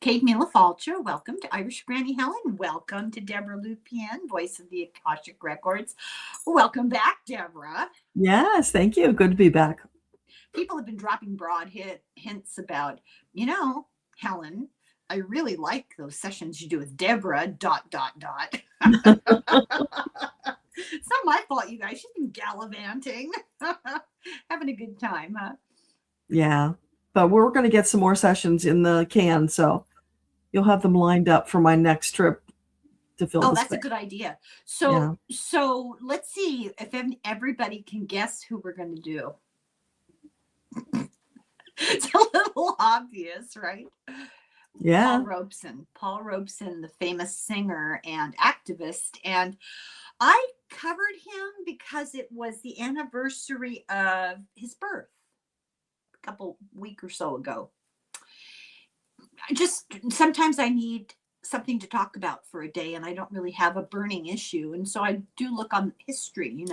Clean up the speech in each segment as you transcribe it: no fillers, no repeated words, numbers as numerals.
Kate Mila Falcher. Welcome to Irish Granny Helen. Welcome to Debbra Lupien, voice of the AKASHIC Records. Welcome back, Deborah. Yes, thank you. Good to be back. People have been dropping broad hints about, Helen, I really like those sessions you do with Deborah, ... It's not my fault, you guys. She's been gallivanting, having a good time, huh? Yeah, but we're going to get some more sessions in the can, so you'll have them lined up for my next trip to fill the that's space. a good idea. So let's see if everybody can guess who we're going to do. It's a little obvious, right? Yeah. Paul Robeson, the famous singer and activist. And I covered him because it was the anniversary of his birth a couple week or so ago. Just sometimes I need something to talk about for a day, and I don't really have a burning issue. And so I do look on history, and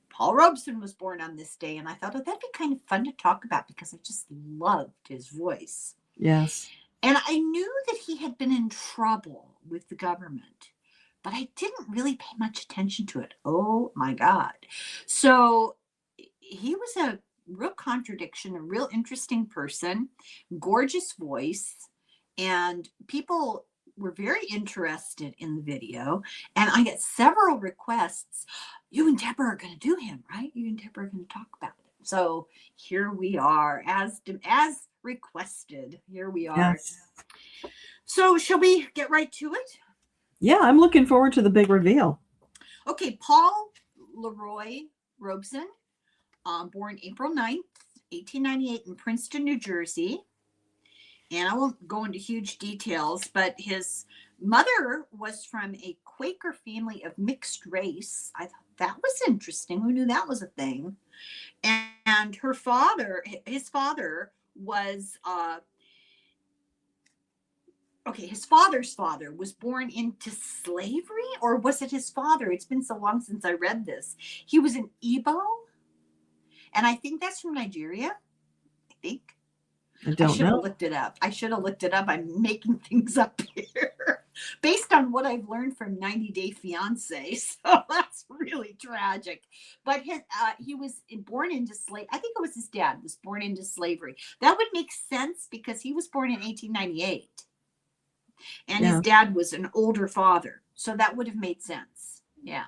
Paul Robeson was born on this day, and I thought, that'd be kind of fun to talk about because I just loved his voice. Yes. And I knew that he had been in trouble with the government, but I didn't really pay much attention to it. Oh my God. So he was a real contradiction, a real interesting person, gorgeous voice, and people were very interested in the video. And I get several requests. You and Deborah are going to do him, right? You and Deborah are going to talk about it. So here we are, as requested. Here we are. Yes. So shall we get right to it? Yeah, I'm looking forward to the big reveal. Okay, Paul Leroy Robeson, born April 9th, 1898 in Princeton, New Jersey. And I won't go into huge details, but his mother was from a Quaker family of mixed race. I thought that was interesting. Who knew that was a thing? And his father was, his father's father was born into slavery, or was it his father? It's been so long since I read this. He was an Igbo, and I think that's from Nigeria, I think. I should have looked it up. I should have looked it up. I'm making things up here based on what I've learned from 90 Day Fiance. So that's really tragic. But he was born into slavery. I think it was his dad was born into slavery. That would make sense because he was born in 1898. And his dad was an older father. So that would have made sense. Yeah.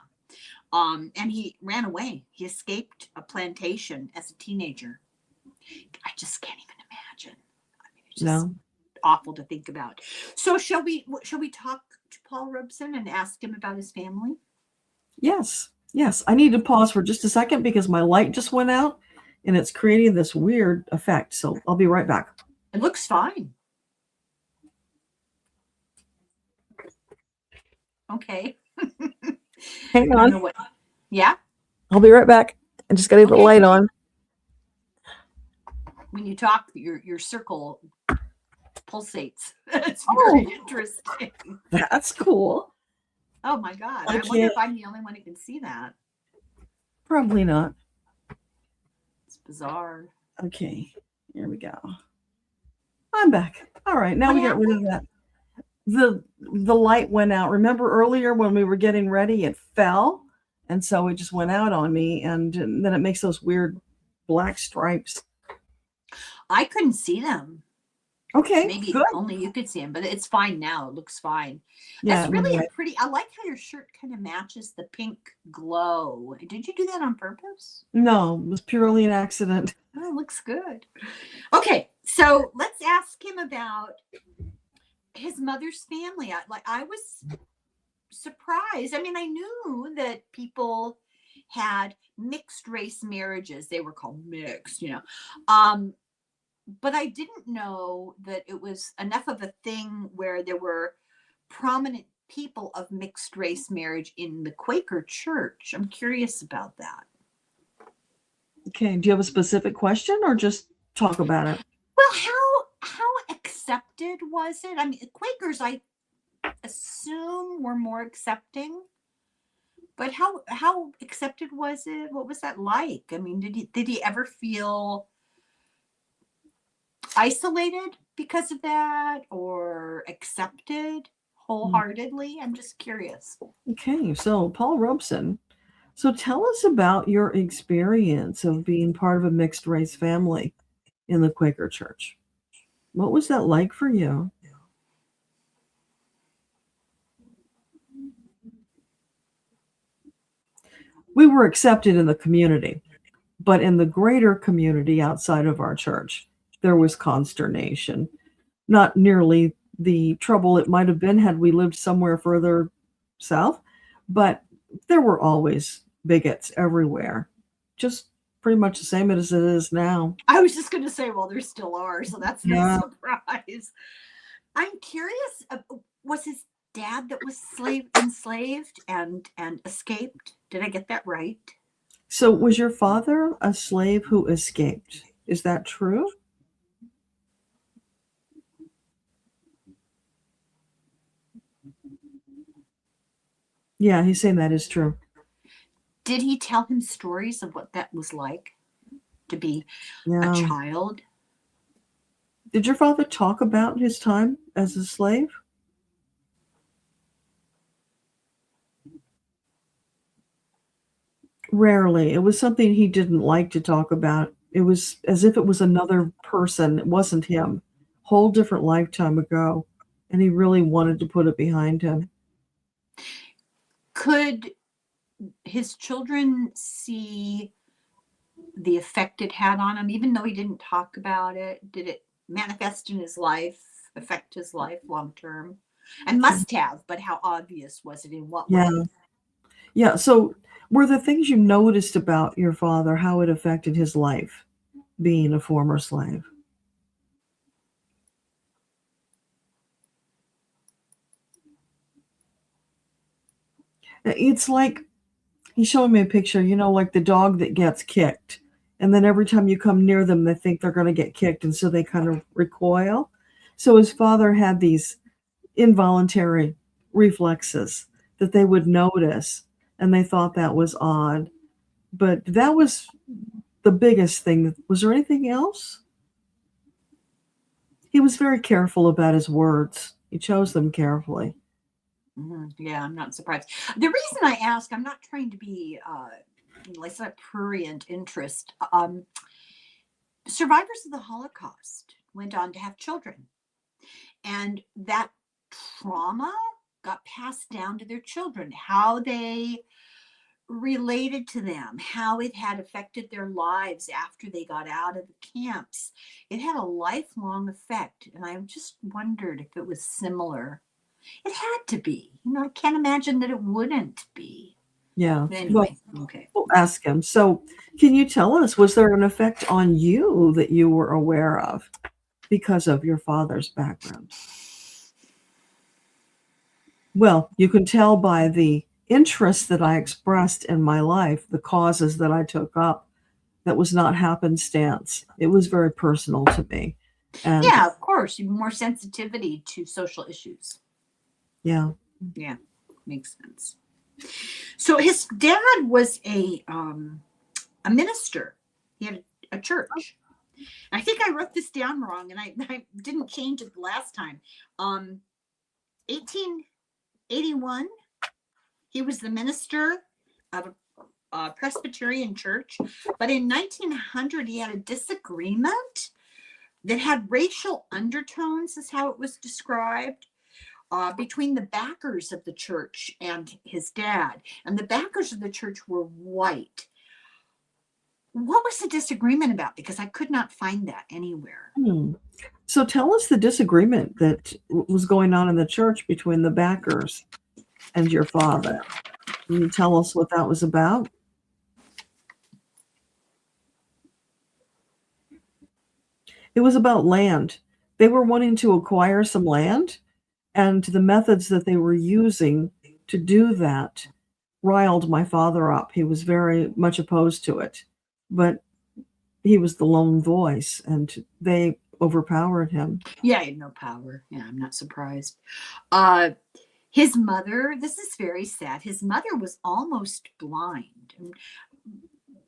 And he ran away. He escaped a plantation as a teenager. I just can't even imagine. I mean, it's just awful to think about. So shall we talk to Paul Robeson and ask him about his family? Yes. I need to pause for just a second because my light just went out and it's creating this weird effect. So I'll be right back. It looks fine. Okay. Hang on. Yeah? I'll be right back. I just got to get the light on. When you talk, your circle pulsates. It's very interesting. That's cool. Oh my God. I wonder if I'm the only one who can see that. Probably not. It's bizarre. Okay. Here we go. I'm back. All right. Now we got rid of that. The light went out. Remember earlier when we were getting ready, it fell. And so it just went out on me. And then it makes those weird black stripes. I couldn't see them. Okay. Maybe good. Only you could see them, but it's fine now. It looks fine. Yeah, it's really I like how your shirt kind of matches the pink glow. Did you do that on purpose? No, it was purely an accident. Oh, it looks good. Okay, so let's ask him about his mother's family. I was surprised. I mean, I knew that people had mixed race marriages. They were called mixed, but I didn't know that it was enough of a thing where there were prominent people of mixed race marriage in the Quaker church. I'm curious about that. Okay. Do you have a specific question or just talk about it? Well, how accepted was it? I mean, Quakers, I assume, were more accepting. But how accepted was it? What was that like? I mean, did he ever feel isolated because of that or accepted wholeheartedly? I'm just curious. Okay, so Paul Robeson. So tell us about your experience of being part of a mixed race family in the Quaker Church. What was that like for you? We were accepted in the community, but in the greater community outside of our church, there was consternation. Not nearly the trouble it might have been had we lived somewhere further south, but there were always bigots everywhere. Just pretty much the same as it is now. I was just going to say, well, there still are, so that's no Yeah. surprise. I'm curious, was his dad that was enslaved and escaped? Did I get that right? So was your father a slave who escaped? Is that true? Yeah, he's saying that is true. Did he tell him stories of what that was like to be a Yeah. child? Did your father talk about his time as a slave? Rarely. It was something he didn't like to talk about. It was as if it was another person. It wasn't him. Whole different lifetime ago. And he really wanted to put it behind him. Could his children see the effect it had on him, even though he didn't talk about it? Did it manifest in his life, affect his life long term? And must have, but how obvious was it? In what Yeah. way? Yeah. So were there things you noticed about your father, how it affected his life, being a former slave? It's like he's showing me a picture, like the dog that gets kicked. And then every time you come near them, they think they're going to get kicked. And so they kind of recoil. So his father had these involuntary reflexes that they would notice. And they thought that was odd. But that was the biggest thing. Was there anything else? He was very careful about his words. He chose them carefully. Yeah, I'm not surprised. The reason I ask, I'm not trying to be like a prurient interest. Survivors of the Holocaust went on to have children, and that trauma got passed down to their children. How they related to them, how it had affected their lives after they got out of the camps. It had a lifelong effect, and I just wondered if it was similar. It had to be. I can't imagine that it wouldn't be. Yeah. Anyway, okay. We'll ask him. So, can you tell us, was there an effect on you that you were aware of because of your father's background? Well, you can tell by the interest that I expressed in my life, the causes that I took up. That was not happenstance. It was very personal to me. And yeah, of course, more sensitivity to social issues. Yeah, makes sense. So his dad was a minister. He had a church. I think I wrote this down wrong, and I didn't change it the last time. 1881, he was the minister of a Presbyterian church, but in 1900 he had a disagreement that had racial undertones, is how it was described. Between the backers of the church and his dad. And the backers of the church were white. What was the disagreement about? Because I could not find that anywhere. So tell us the disagreement that was going on in the church between the backers and your father. Can you tell us what that was about? It was about land. They were wanting to acquire some land, and the methods that they were using to do that riled my father up. He was very much opposed to it, but he was the lone voice, and they overpowered him. Yeah, he had no power. Yeah, I'm not surprised. His mother, this is very sad. His mother was almost blind.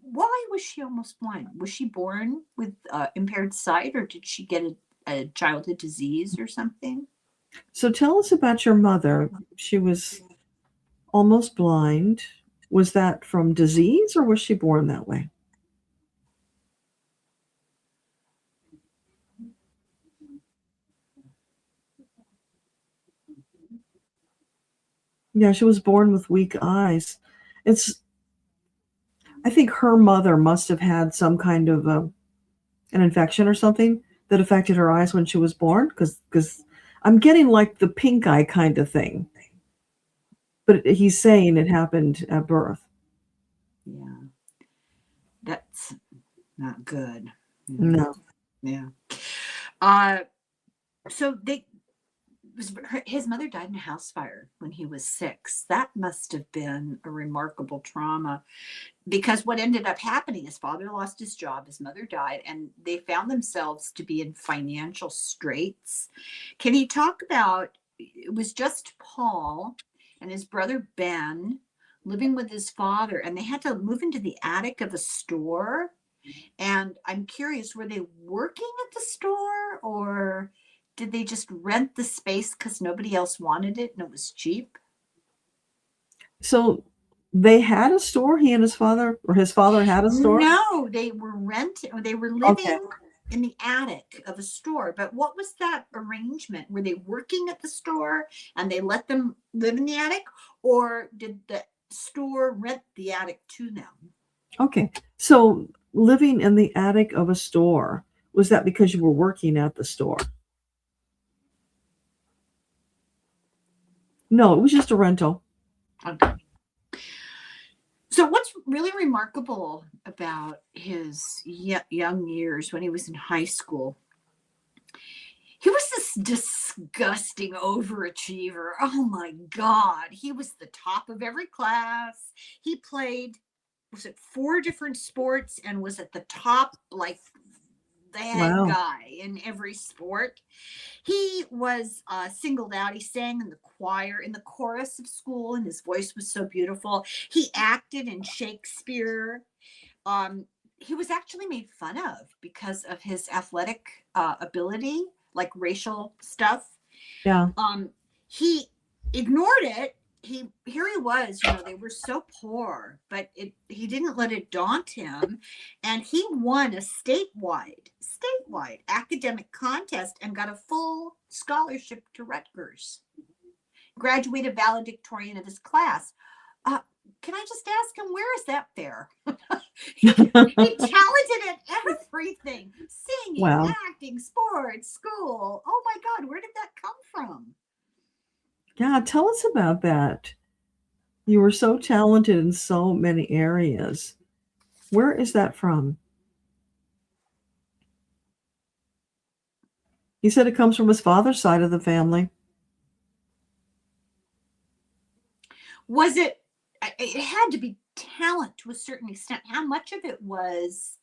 Why was she almost blind? Was she born with impaired sight, or did she get a childhood disease or something? So tell us about your mother. She was almost blind. Was that from disease or was she born that way? Yeah, she was born with weak eyes. It's I think her mother must have had some kind of an infection or something that affected her eyes when she was born because I'm getting like the pink eye kind of thing. But he's saying it happened at birth. Yeah, that's not good. No. Yeah. Uh, so his mother died in a house fire when he was 6. That must have been a remarkable trauma, because what ended up happening, his father lost his job, his mother died, and they found themselves to be in financial straits. Can you talk about, it was just Paul and his brother Ben living with his father, and they had to move into the attic of a store. And I'm curious, were they working at the store, or did they just rent the space because nobody else wanted it and it was cheap? So they had a store, he and his father, or his father had a store? No, they were renting, or they were Okay. living in the attic of a store. But what was that arrangement? Were they working at the store and they let them live in the attic, or did the store rent the attic to them? Okay. So living in the attic of a store, was that because you were working at the store? No, it was just a rental. Okay. So what's really remarkable about his young years when he was in high school, he was this disgusting overachiever. Oh my God. He was the top of every class. He played, was it 4 different sports, and was at the top, like the head Wow. guy in every sport. He was singled out. He sang in the choir, in the chorus of school, and his voice was so beautiful. He acted in Shakespeare. Um, he was actually made fun of because of his athletic ability, like racial stuff. Yeah. He ignored it. Here he was, they were so poor, but he didn't let it daunt him, and he won a statewide academic contest and got a full scholarship to Rutgers. Graduated valedictorian of his class. Can I just ask him, where is that fair? He's talented at everything: singing, Wow. acting, sports, school. Oh my God, where did that come from? Yeah, tell us about that. You were so talented in so many areas. Where is that from? He said it comes from his father's side of the family. Was it had to be talent to a certain extent. How much of it was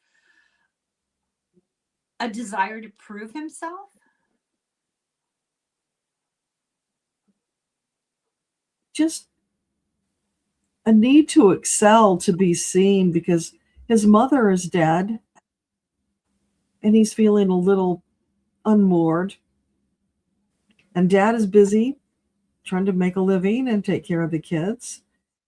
a desire to prove himself? Just a need to excel, to be seen, because his mother is dead and he's feeling a little unmoored. And dad is busy trying to make a living and take care of the kids.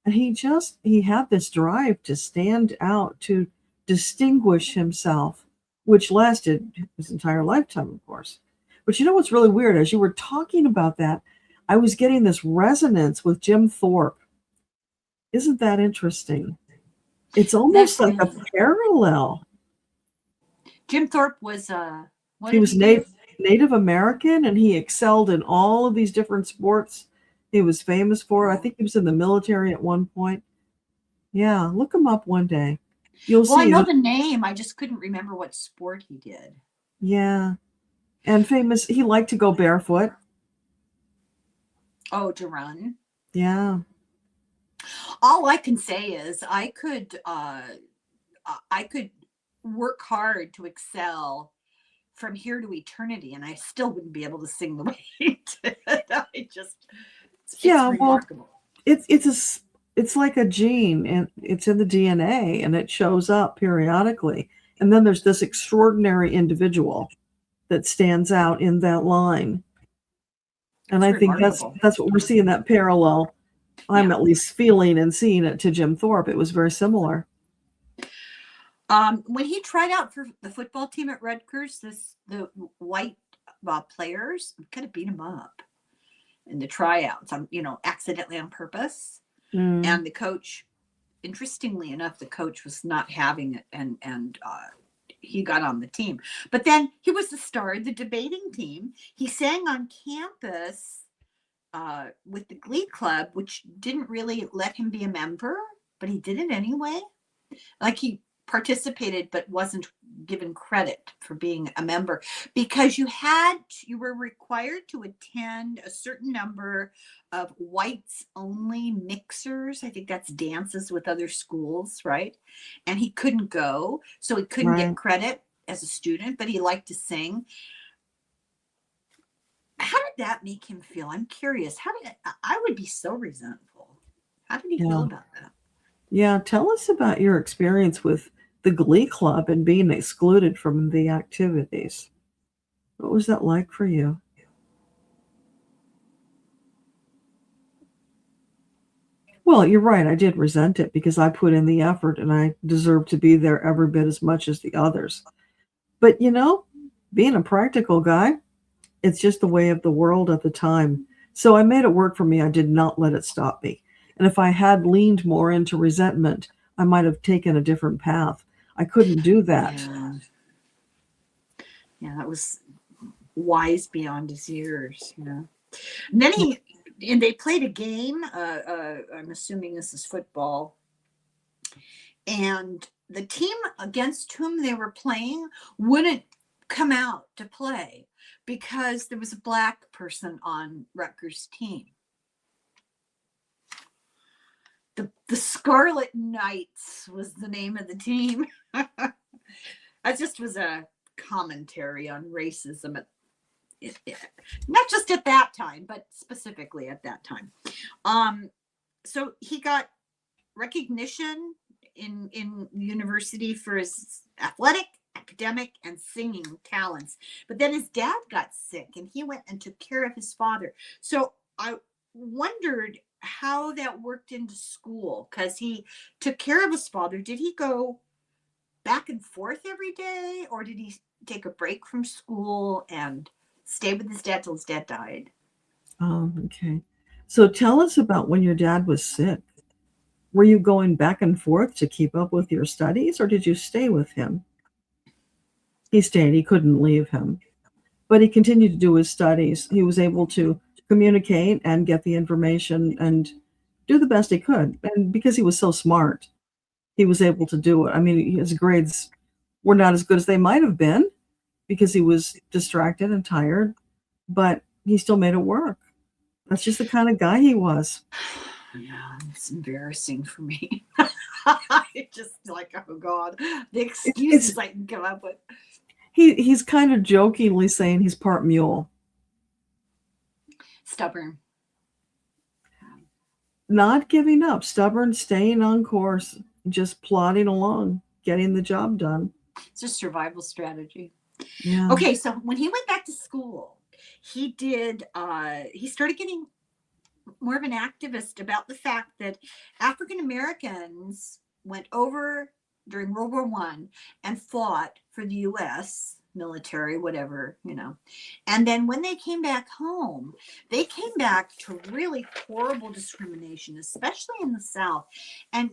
And he had this drive to stand out, to distinguish himself, which lasted his entire lifetime, of course. But you know what's really weird? As you were talking about that, I was getting this resonance with Jim Thorpe. Isn't that interesting? It's almost like a parallel. Jim Thorpe was what He did was he do? Native American, and he excelled in all of these different sports he was famous for. I think he was in the military at one point. Yeah, look him up one day. You'll Well, I see. know the name. I just couldn't remember what sport he did. Yeah. And famous, he liked to go barefoot. Oh, to run. Yeah. All I can say is I could work hard to excel from here to eternity, and I still wouldn't be able to sing the way he did. It's remarkable. It's like a gene, and it's in the DNA, and it shows up periodically. And then there's this extraordinary individual that stands out in that line. And It's I think remarkable. that's what we're seeing, that parallel. I'm Yeah. at least feeling and seeing it to Jim Thorpe. It was very similar. When he tried out for the football team at Rutgers, the white players kind of beat him up in the tryouts, accidentally on purpose. And the coach, interestingly enough, the coach was not having it, and he got on the team. But then he was the star of the debating team. He sang on campus with the Glee Club, which didn't really let him be a member, but he did it anyway. Like, he participated but wasn't given credit for being a member, because you were required to attend a certain number of whites only mixers. I think that's dances with other schools, right? And he couldn't go, so he couldn't get credit as a student, but he liked to sing. How did that make him feel? I'm curious. I would be so resentful. How did he feel about that? Yeah, tell us about your experience with the Glee Club and being excluded from the activities. What was that like for you? Well, you're right. I did resent it because I put in the effort and I deserved to be there every bit as much as the others. But, being a practical guy, it's just the way of the world at the time. So I made it work for me. I did not let it stop me. And if I had leaned more into resentment, I might have taken a different path. I couldn't do that. Yeah, that was wise beyond his years, And then they played a game. I'm assuming this is football. And the team against whom they were playing wouldn't come out to play because there was a black person on Rutgers' team. The Scarlet Knights was the name of the team. That just was a commentary on racism, not just at that time, but specifically at that time. So he got recognition in university for his athletic, academic, and singing talents. But then his dad got sick, and he went and took care of his father. So I wondered how that worked into school, because he took care of his father. Did he go back and forth every day, or did he take a break from school and stay with his dad till his dad died? Oh, okay. So tell us about when your dad was sick. Were you going back and forth to keep up with your studies, or did you stay with him? He stayed. He couldn't leave him. But he continued to do his studies. He was able to communicate and get the information and do the best he could. And because he was so smart, he was able to do it. I mean, his grades were not as good as they might have been because he was distracted and tired, but he still made it work. That's just the kind of guy he was. Yeah, it's embarrassing for me. Just like, oh God, the excuses I can come up with. He's kind of jokingly saying he's part mule. Stubborn. Not giving up, stubborn, staying on course, just plodding along, getting the job done. It's a survival strategy. Yeah. Okay, so when he went back to school, he started getting more of an activist about the fact that African Americans went over during World War I and fought for the U.S. military, whatever, And then when they came back home, they came back to really horrible discrimination, especially in the South. And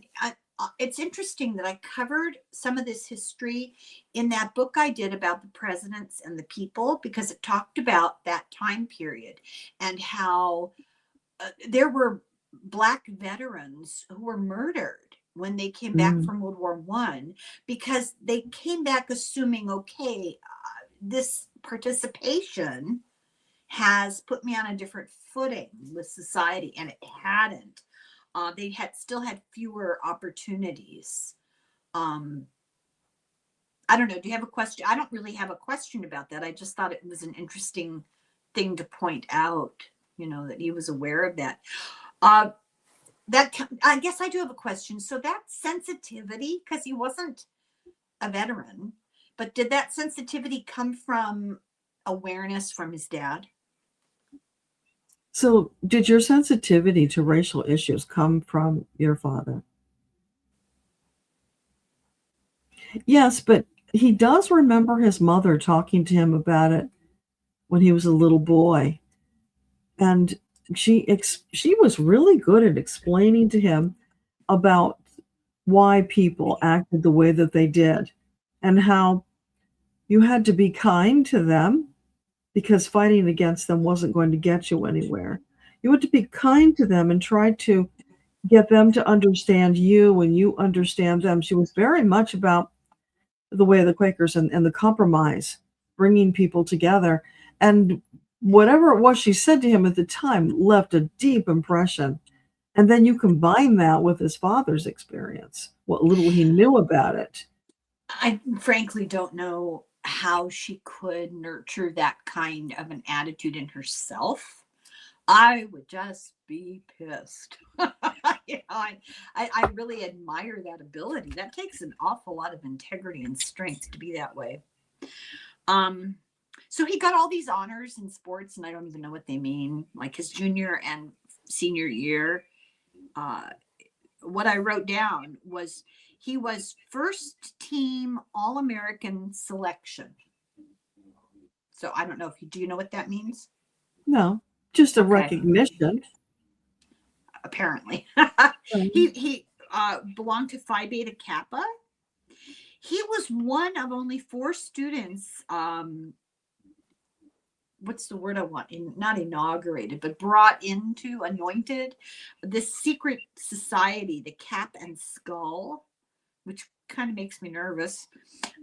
it's interesting that I covered some of this history in that book I did about the presidents and the people, because it talked about that time period and how there were Black veterans who were murdered when they came back from World War I, because they came back assuming, okay, this participation has put me on a different footing with society, and it hadn't. They still had fewer opportunities. I don't know. Do you have a question? I don't really have a question about that. I just thought it was an interesting thing to point out, that he was aware of that. I guess I do have a question. So that sensitivity, because he wasn't a veteran, but did that sensitivity come from awareness from his dad. So, did your sensitivity to racial issues come from your father? Yes, but he does remember his mother talking to him about it when he was a little boy. And she was really good at explaining to him about why people acted the way that they did and how you had to be kind to them because fighting against them wasn't going to get you anywhere. You had to be kind to them and try to get them to understand you and you understand them. She was very much about the way of the Quakers and the compromise, bringing people together. And whatever it was she said to him at the time left a deep impression. And then you combine that with his father's experience, what little he knew about it. I frankly don't know how she could nurture that kind of an attitude in herself. I would just be pissed. I really admire that ability. That takes an awful lot of integrity and strength to be that way. So he got all these honors in sports, and I don't even know what they mean, like his junior and senior year. What I wrote down was he was first team All-American selection. So I don't know do you know what that means? No, just a recognition. Apparently. He belonged to Phi Beta Kappa. He was one of only 4 students, what's the word I want? Not inaugurated, but brought into, anointed, this secret society, the Cap and Skull, which kind of makes me nervous.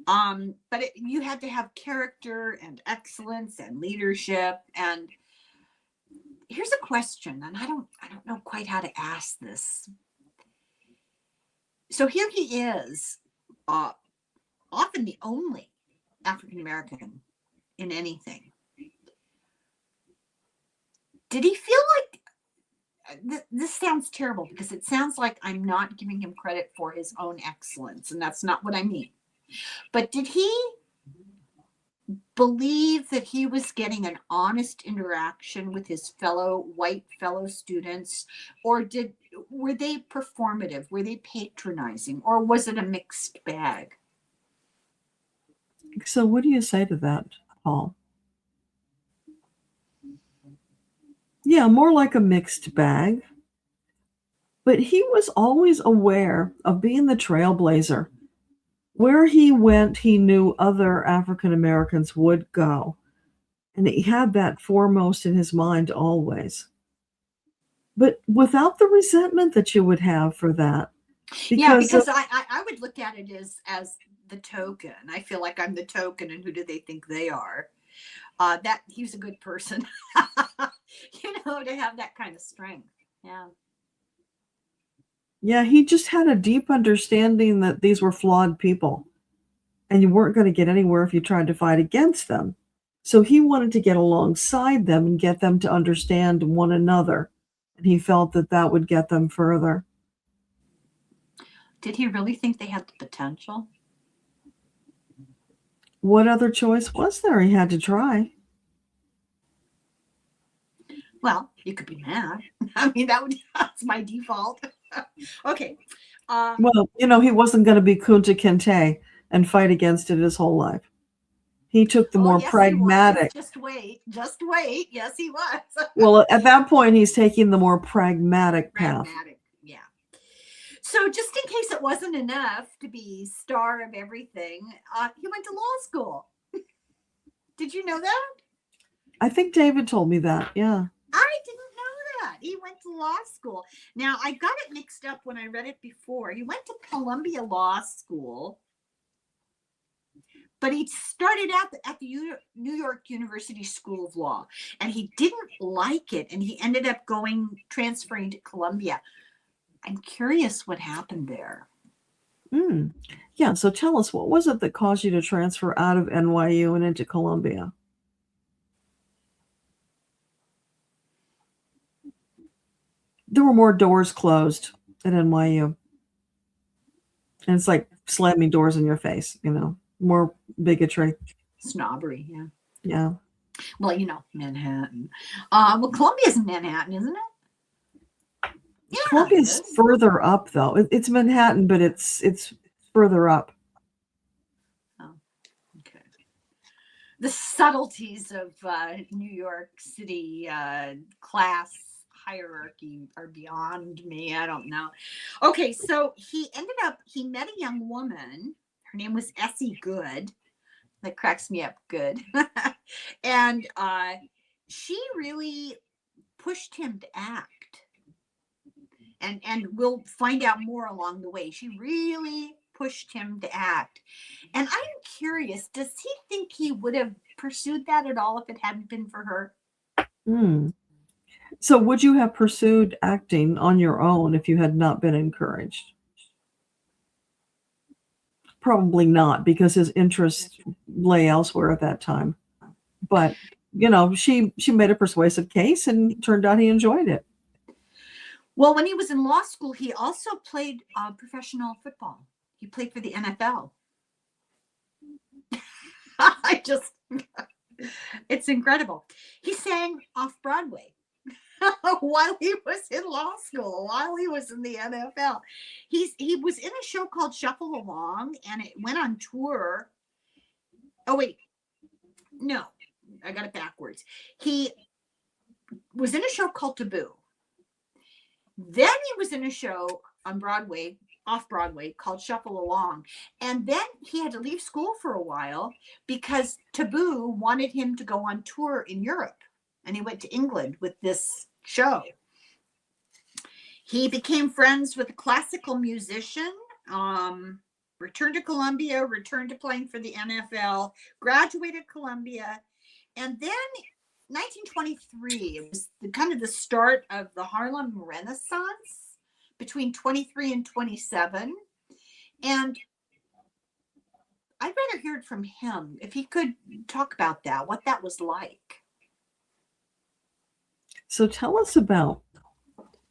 But you had to have character and excellence and leadership. And here's a question, and I don't know quite how to ask this. So here he is, often the only African American in anything. Did he feel like this sounds terrible because it sounds like I'm not giving him credit for his own excellence, and that's not what I mean. But did he believe that he was getting an honest interaction with his white fellow students, or were they performative? Were they patronizing, or was it a mixed bag? So what do you say to that, Paul? Yeah, more like a mixed bag. But he was always aware of being the trailblazer. Where he went, he knew other African Americans would go. And he had that foremost in his mind always. But without the resentment that you would have for that. Because I would look at it as the token. I feel like I'm the token, and who do they think they are? That he's a good person, to have that kind of strength. Yeah. Yeah, he just had a deep understanding that these were flawed people, and you weren't going to get anywhere if you tried to fight against them. So he wanted to get alongside them and get them to understand one another, and he felt that that would get them further. Did he really think they had the potential? What other choice was there? He had to try. Well, you could be mad. I mean, that's my default. Okay. Well, he wasn't going to be Kunta Kinte and fight against it his whole life. He took the more pragmatic. Just wait. Yes, he was. Well, at that point, he's taking the more pragmatic path. Yeah. So just in case it wasn't enough to be star of everything, he went to law school. Did you know that? I think David told me that. Yeah. I didn't know that. He went to law school. Now, I got it mixed up when I read it before. He went to Columbia Law School, but he started out at the New York University School of Law, and he didn't like it, and he ended up transferring to Columbia. I'm curious what happened there. Yeah, so tell us, what was it that caused you to transfer out of NYU and into Columbia? There were more doors closed at NYU. And it's like slamming doors in your face, more bigotry. Snobbery, yeah. Yeah. Well, Manhattan. Well, Columbia's in Manhattan, isn't it? Yeah, Columbia's it is. further up, though. It's Manhattan, but it's further up. Oh, okay. The subtleties of New York City class hierarchy are beyond me. I don't know. Okay, so he met a young woman. Her name was Essie Good. That cracks me up good. And she really pushed him to act. And we'll find out more along the way. She really pushed him to act. And I'm curious, does he think he would have pursued that at all if it hadn't been for her? Hmm. So would you have pursued acting on your own if you had not been encouraged? Probably not, because his interests lay elsewhere at that time. But, she made a persuasive case and turned out he enjoyed it. Well, when he was in law school, he also played professional football. He played for the NFL. It's incredible. He sang off Broadway while he was in law school, while he was in the NFL. He was in a show called Shuffle Along, and it went on tour. Oh, wait. No, I got it backwards. He was in a show called Taboo. Then he was in a show on Broadway, off Broadway, called Shuffle Along. And then he had to leave school for a while because Taboo wanted him to go on tour in Europe. And he went to England with this show. He became friends with a classical musician, returned to Columbia, returned to playing for the NFL, graduated Columbia. And then 1923, it was kind of the start of the Harlem Renaissance between 23 and 27. And I'd rather hear it from him if he could talk about that, what that was like. So tell us about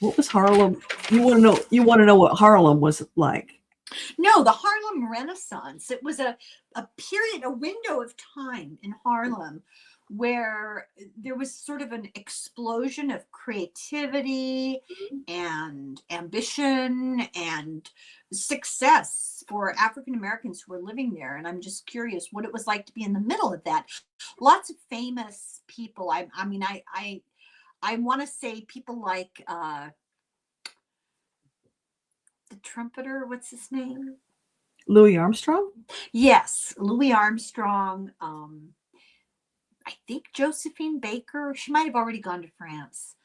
what was Harlem. You want to know what Harlem was like. No, the Harlem Renaissance. It was a period, a window of time in Harlem where there was sort of an explosion of creativity and ambition and success for African Americans who were living there. And I'm just curious what it was like to be in the middle of that. Lots of famous people. I want to say people like the trumpeter, what's his name? Louis Armstrong? Yes, Louis Armstrong. I think Josephine Baker. She might have already gone to France.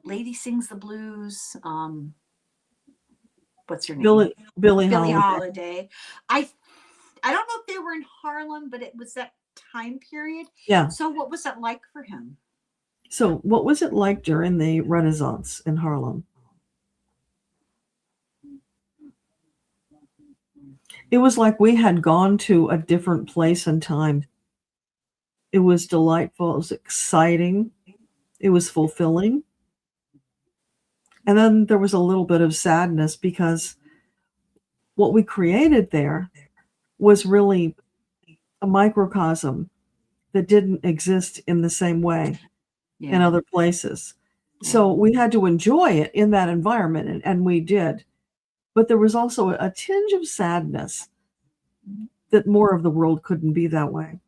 Lady Sings the Blues. What's her name? Billie Holiday. Holiday. I don't know if they were in Harlem, but it was that time period. Yeah. So what was that like for him? So what was it like during the Renaissance in Harlem? It was like we had gone to a different place and time. It was delightful. It was exciting. It was fulfilling. And then there was a little bit of sadness because what we created there was really a microcosm that didn't exist in the same way in other places. So we had to enjoy it in that environment, and we did. But there was also a tinge of sadness that more of the world couldn't be that way.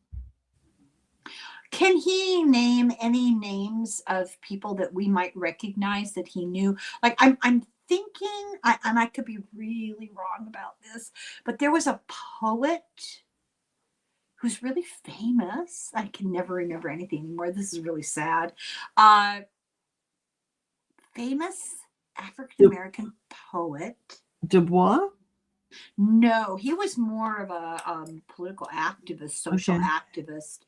Can he name any names of people that we might recognize that he knew? Like I'm thinking, and I could be really wrong about this, but there was a poet who's really famous. I can never remember anything anymore. This is really sad. Famous African-American poet. Du Bois? No, he was more of a political activist, social activist.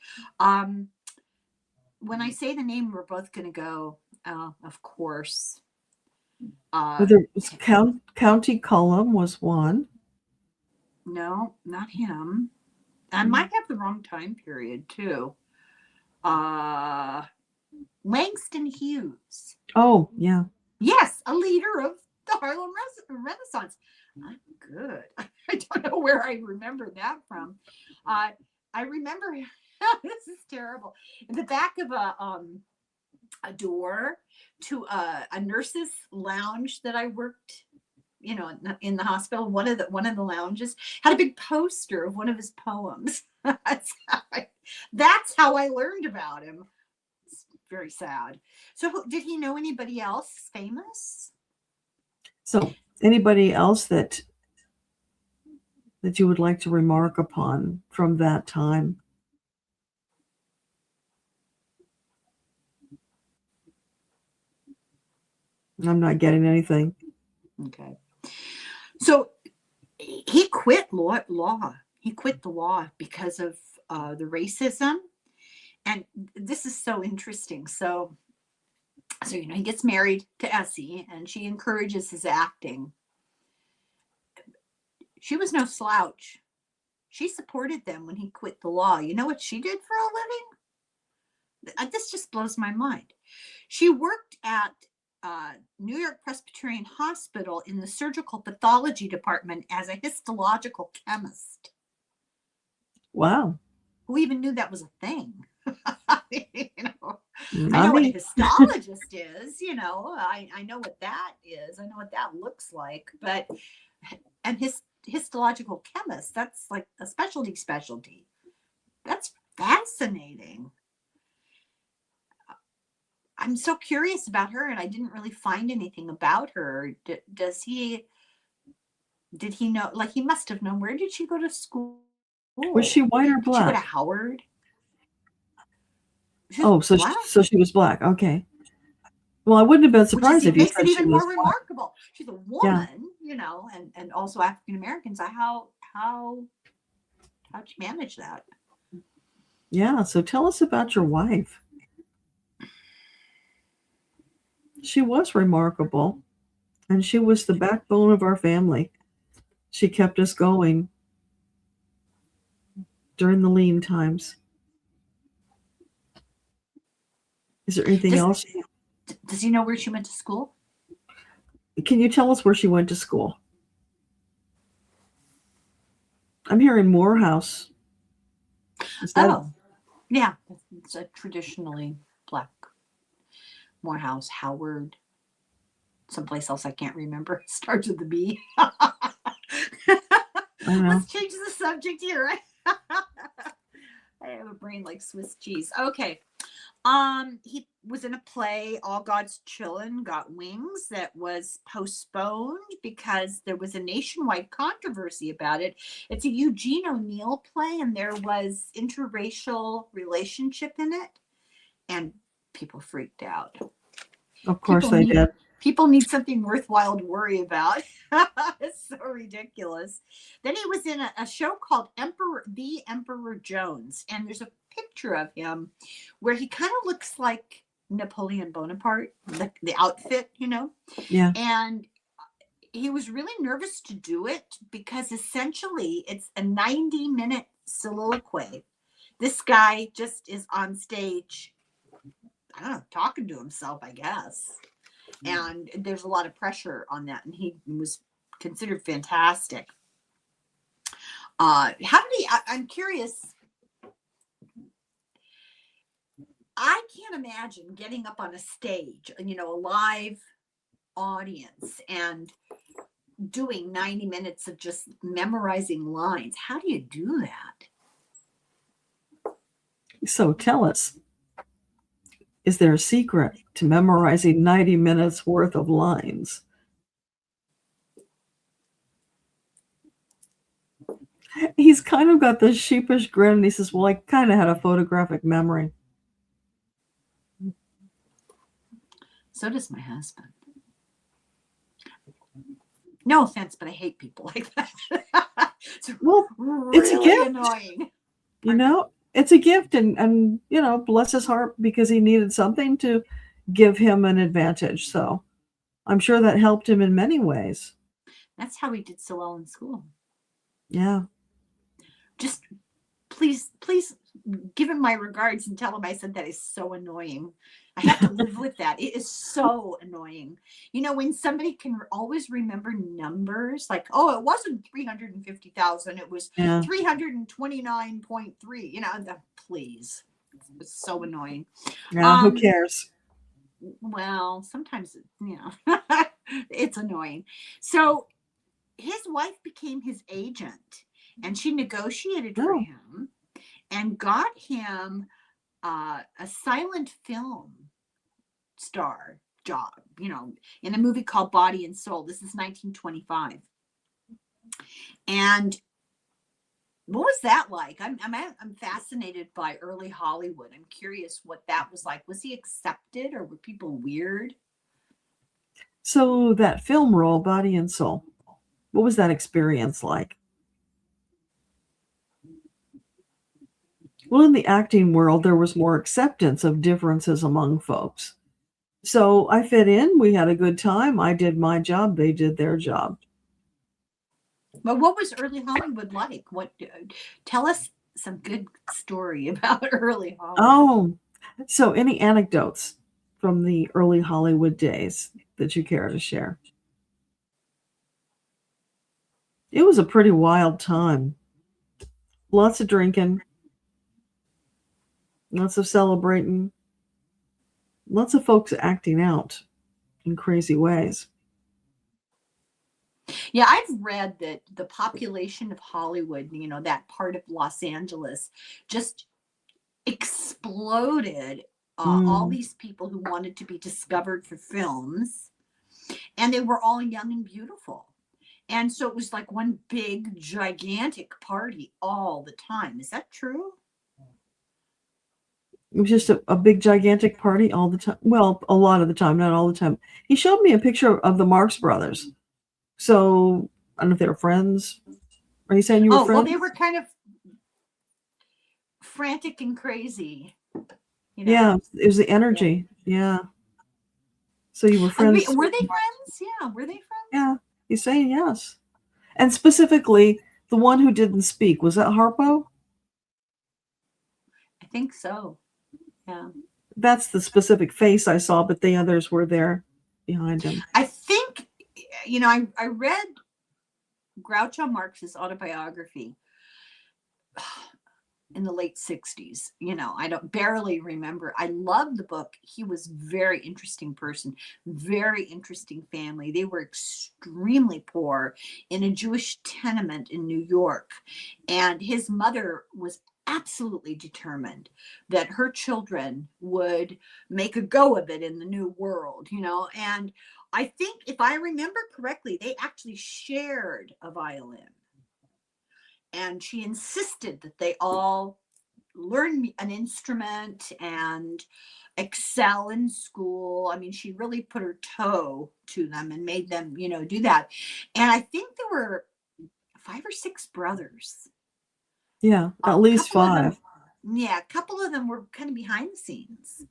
When I say the name, we're both going to go, of course. There was County Cullum was one. No, not him. I might have the wrong time period too. Langston Hughes. Oh, yeah. Yes, a leader of the Harlem Renaissance. I'm good. I don't know where I remember that from. I remember this is terrible. In the back of a door to a nurse's lounge that I worked, in the hospital. One of the lounges had a big poster of one of his poems. That's how I learned about him. It's very sad. So, did he know anybody else famous? So, anybody else that you would like to remark upon from that time? I'm not getting anything. Okay. So he quit law. He quit the law because of the racism. And this is so interesting. So he gets married to Essie and she encourages his acting. She was no slouch. She supported them when he quit the law. You know what she did for a living? This just blows my mind. She worked at New York Presbyterian Hospital in the surgical pathology department as a histological chemist. Wow. Who even knew that was a thing? I know what a histologist is, I know what that is. I know what that looks like, and histological chemist, that's like a specialty. That's fascinating. I'm so curious about her, and I didn't really find anything about her. Did he know? Like, he must have known. Where did she go to school? Was she white or black? Did she go to Howard? So she was black. Okay. Well, I wouldn't have been surprised if you said she was black. Makes it even more remarkable. She's a woman, and also African Americans. How'd you manage that? Yeah. So tell us about your wife. She was remarkable, and she was the backbone of our family. She kept us going during the lean times. Is there anything else? Does he know where she went to school? Can you tell us where she went to school? I'm hearing Morehouse. Yeah. It's a traditionally black Morehouse, Howard, someplace else I can't remember. It starts with the B. Let's change the subject here. I have a brain like Swiss cheese. Okay. He was in a play, All God's Children Got Wings, that was postponed because there was a nationwide controversy about it. It's a Eugene O'Neill play, and there was interracial relationship in it, and people freaked out. Of course they did. People need something worthwhile to worry about. It's so ridiculous. Then he was in a show called The Emperor Jones, and there's a picture of him where he kind of looks like Napoleon Bonaparte, the outfit, Yeah. And he was really nervous to do it because essentially it's a 90-minute soliloquy. This guy just is on stage, I don't know, talking to himself, I guess. And there's a lot of pressure on that, and he was considered fantastic. How did he? I'm curious. I can't imagine getting up on a stage, a live audience, and doing 90 minutes of just memorizing lines. How do you do that? So tell us. Is there a secret to memorizing 90 minutes worth of lines? He's kind of got this sheepish grin, and he says, well, I kind of had a photographic memory. So does my husband. No offense, but I hate people like that. It's a gift. Annoying. It's a gift, and bless his heart, because he needed something to give him an advantage. So I'm sure that helped him in many ways. That's how he did so well in school. Yeah. Just please give him my regards and tell him I said that is so annoying. I have to live with that. It is so annoying. You know, when somebody can always remember numbers, like, oh, it wasn't 350,000, it was Yeah. 329.3, you know, please. It's so annoying. Yeah. Who cares? Well, sometimes, you know, it's annoying. So his wife became his agent, and she negotiated for Oh. him and got him a silent film star job, you know, in a movie called Body and Soul. This is 1925. And what was that like? I'm fascinated by early Hollywood. I'm curious what that was like. Was he accepted, or were people weird? So that film role, Body and Soul, what was that experience like? Well, in the acting world, there was more acceptance of differences among folks. So I fit in. We had a good time. I did my job. They did their job. But what was early Hollywood like? What tell us some good story about early Hollywood. Oh, so any anecdotes from the early Hollywood days that you care to share? It was a pretty wild time. Lots of drinking, lots of celebrating, lots of folks acting out in crazy ways. Yeah, I've read that the population of Hollywood, you know, that part of Los Angeles, just exploded. All Mm. these people who wanted to be discovered for films, and they were all young and beautiful. And so it was like one big, gigantic party all the time. Is that true? It was just a big, gigantic party all the time. Well, a lot of the time, not all the time. He showed me a picture of the Marx Brothers. So I don't know if they were friends. Are you saying you were Oh, well, friends? they were kind of frantic and crazy, you Yeah, know. it was the energy. Yeah. So you were friends. Were they friends? Yeah, were they friends? Yeah, he's saying yes. And specifically, the one who didn't speak, was that Harpo? I think so. Yeah. That's the specific face I saw, but the others were there behind him. I think, you know, I read Groucho Marx's autobiography in the late 60s. You know, I don't barely remember. I love the book. He was very interesting person, very interesting family. They were extremely poor in a Jewish tenement in New York. And his mother was absolutely determined that her children would make a go of it in the new world, you know. And I think, if I remember correctly, they actually shared a violin. And she insisted that they all learn an instrument and excel in school. I mean, she really put her toe to them and made them, you know, do that. And I think there were 5 or 6 brothers. Yeah, A at least couple of them, 5. yeah, a couple of them were kind of behind the scenes.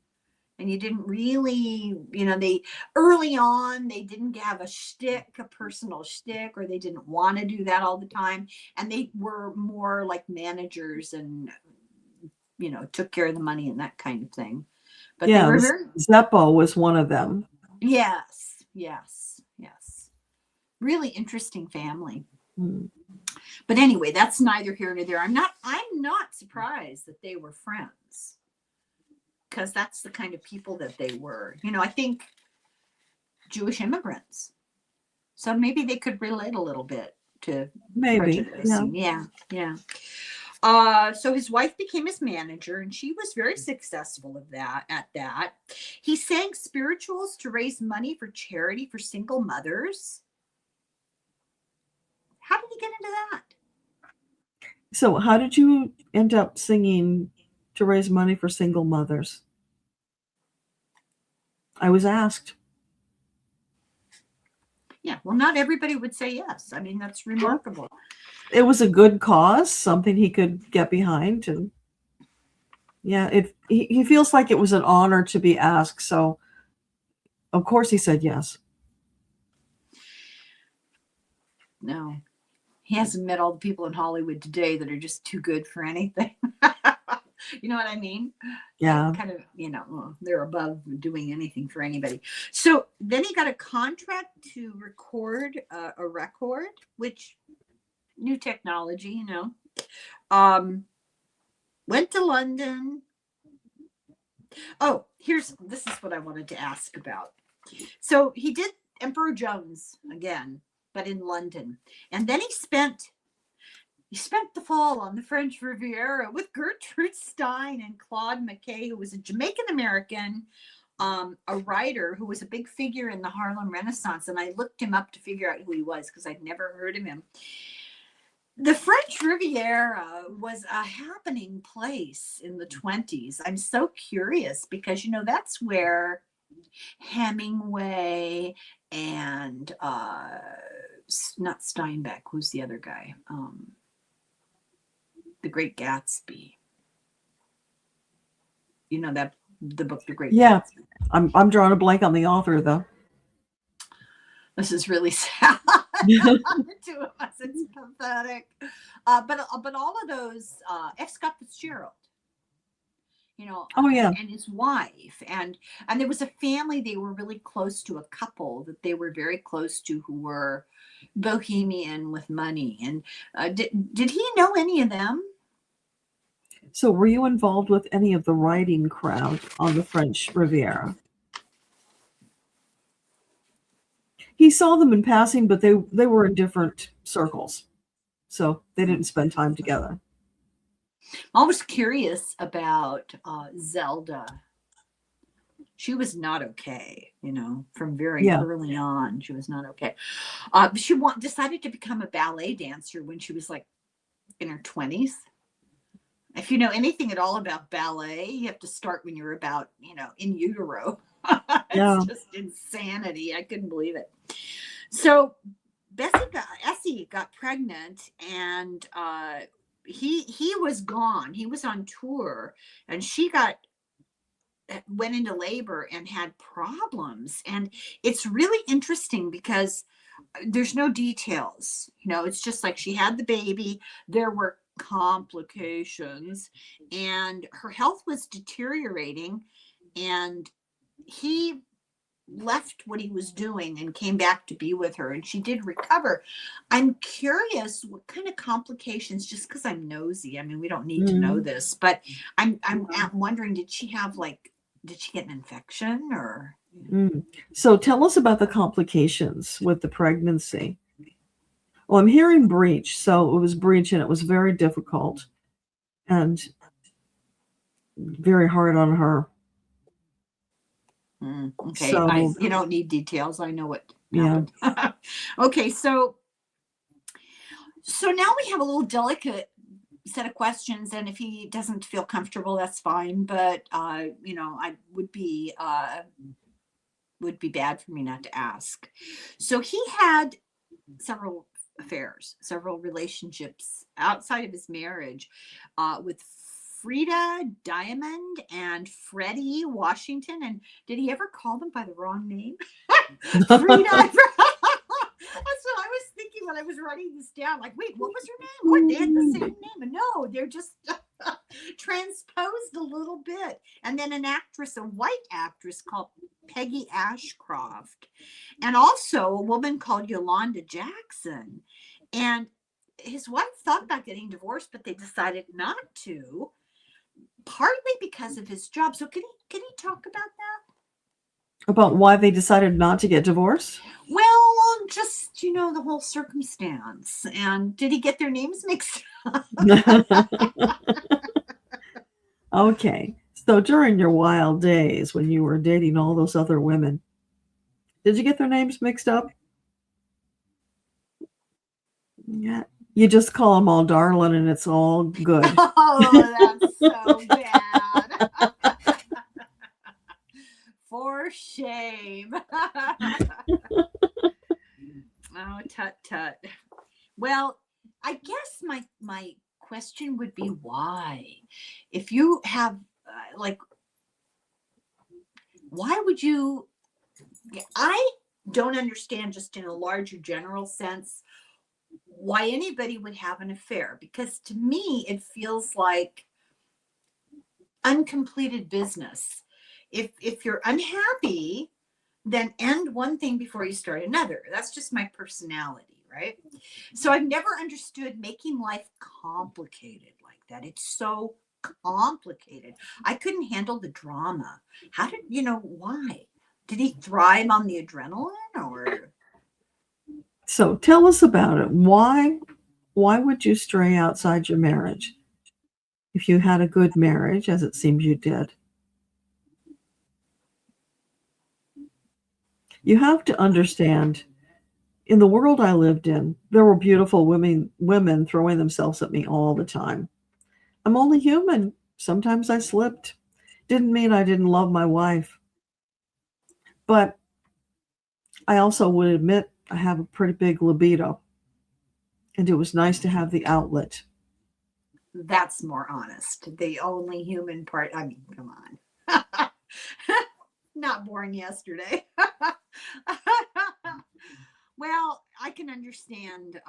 And you didn't really, you know, they early on, they didn't have a shtick, a personal shtick, or they didn't want to do that all the time. And they were more like managers and, you know, took care of the money and that kind of thing. But they Yeah, were very, Zeppo was one of them. yes, yes, yes. Really interesting family. Mm. But anyway, that's neither here nor there. I'm not surprised that they were friends, because that's the kind of people that they were. You know, I think Jewish immigrants. So maybe they could relate a little bit to Maybe. prejudice. Yeah. Yeah. So his wife became his manager, and she was very successful at that. He sang spirituals to raise money for charity for single mothers. How did he get into that? So how did you end up singing to raise money for single mothers? I was asked. Yeah, well, not everybody would say yes. I mean, that's remarkable. It was a good cause, something he could get behind, and yeah, he feels like it was an honor to be asked, so of course he said yes. No, he hasn't met all the people in Hollywood today that are just too good for anything. You know what I mean? Yeah. Kind of, they're above doing anything for anybody. So then he got a contract to record a record, which new technology, went to London. Oh, this is what I wanted to ask about. So he did Emperor Jones again, but in London. And then he spent the fall on the French Riviera with Gertrude Stein and Claude McKay, who was a Jamaican American, a writer who was a big figure in the Harlem Renaissance. And I looked him up to figure out who he was because I'd never heard of him. The French Riviera was a happening place in the 20s. I'm so curious because, that's where Hemingway and not Steinbeck, who's the other guy? The Great Gatsby. That the book, The Great Gatsby. I'm drawing a blank on the author though. This is really sad. The two of us, it's pathetic. But all of those, F. Scott Fitzgerald, Oh yeah, and his wife, and there was a family they were really close to, a couple that they were very close to who were bohemian with money. And did he know any of them? So were you involved with any of the writing crowd on the French Riviera? He saw them in passing, but they were in different circles. So they didn't spend time together. I was curious about Zelda. She was not okay, from very early on. She was not okay. She decided to become a ballet dancer when she was like in her 20s. If you know anything at all about ballet, you have to start when you're about, in utero. It's just insanity. I couldn't believe it. So Essie got pregnant, and he was gone. He was on tour, and she went into labor and had problems. And it's really interesting because there's no details. It's just like she had the baby. There were complications, and her health was deteriorating, and he left what he was doing and came back to be with her, and she did recover. I'm curious what kind of complications, just because I'm nosy. I mean, we don't need to know this, but I'm wondering, did she get an infection or? So tell us about the complications with the pregnancy. Well, I'm hearing breech. So it was breech, and it was very difficult and very hard on her. Okay. So, you don't need details. I know what happened. Yeah. Okay. So now we have a little delicate set of questions, and if he doesn't feel comfortable, that's fine. But I would be bad for me not to ask. So he had several affairs, several relationships outside of his marriage, with Frida Diamond and Freddie Washington. And did he ever call them by the wrong name? Frida. That's what I was thinking when I was writing this down. Like, wait, what was her name? What? They had the same name. And no, they're just transposed a little bit. And then a white actress called Peggy Ashcroft. And also a woman called Yolanda Jackson. And his wife thought about getting divorced, but they decided not to, partly because of his job. So can he talk about that? About why they decided not to get divorced? Well, just, the whole circumstance. And did he get their names mixed up? Okay. So during your wild days when you were dating all those other women, did you get their names mixed up? Yeah. You just call them all darling and it's all good. Oh, that's so bad. For shame. Oh, tut. Well, I guess my question would be why? If you have, why would you? I don't understand, just in a larger general sense, why anybody would have an affair. Because to me, it feels like uncompleted business. If you're unhappy, then end one thing before you start another. That's just my personality, right? So I've never understood making life complicated like that. It's so complicated. I couldn't handle the drama. How did, why? Did he thrive on the adrenaline or? So tell us about it. Why would you stray outside your marriage if you had a good marriage, as it seems you did? You have to understand, in the world I lived in, there were beautiful women throwing themselves at me all the time. I'm only human. Sometimes I slipped. Didn't mean I didn't love my wife. But I also would admit I have a pretty big libido. And it was nice to have the outlet. That's more honest. The only human part. I mean, come on. Not born yesterday. Well, I can understand.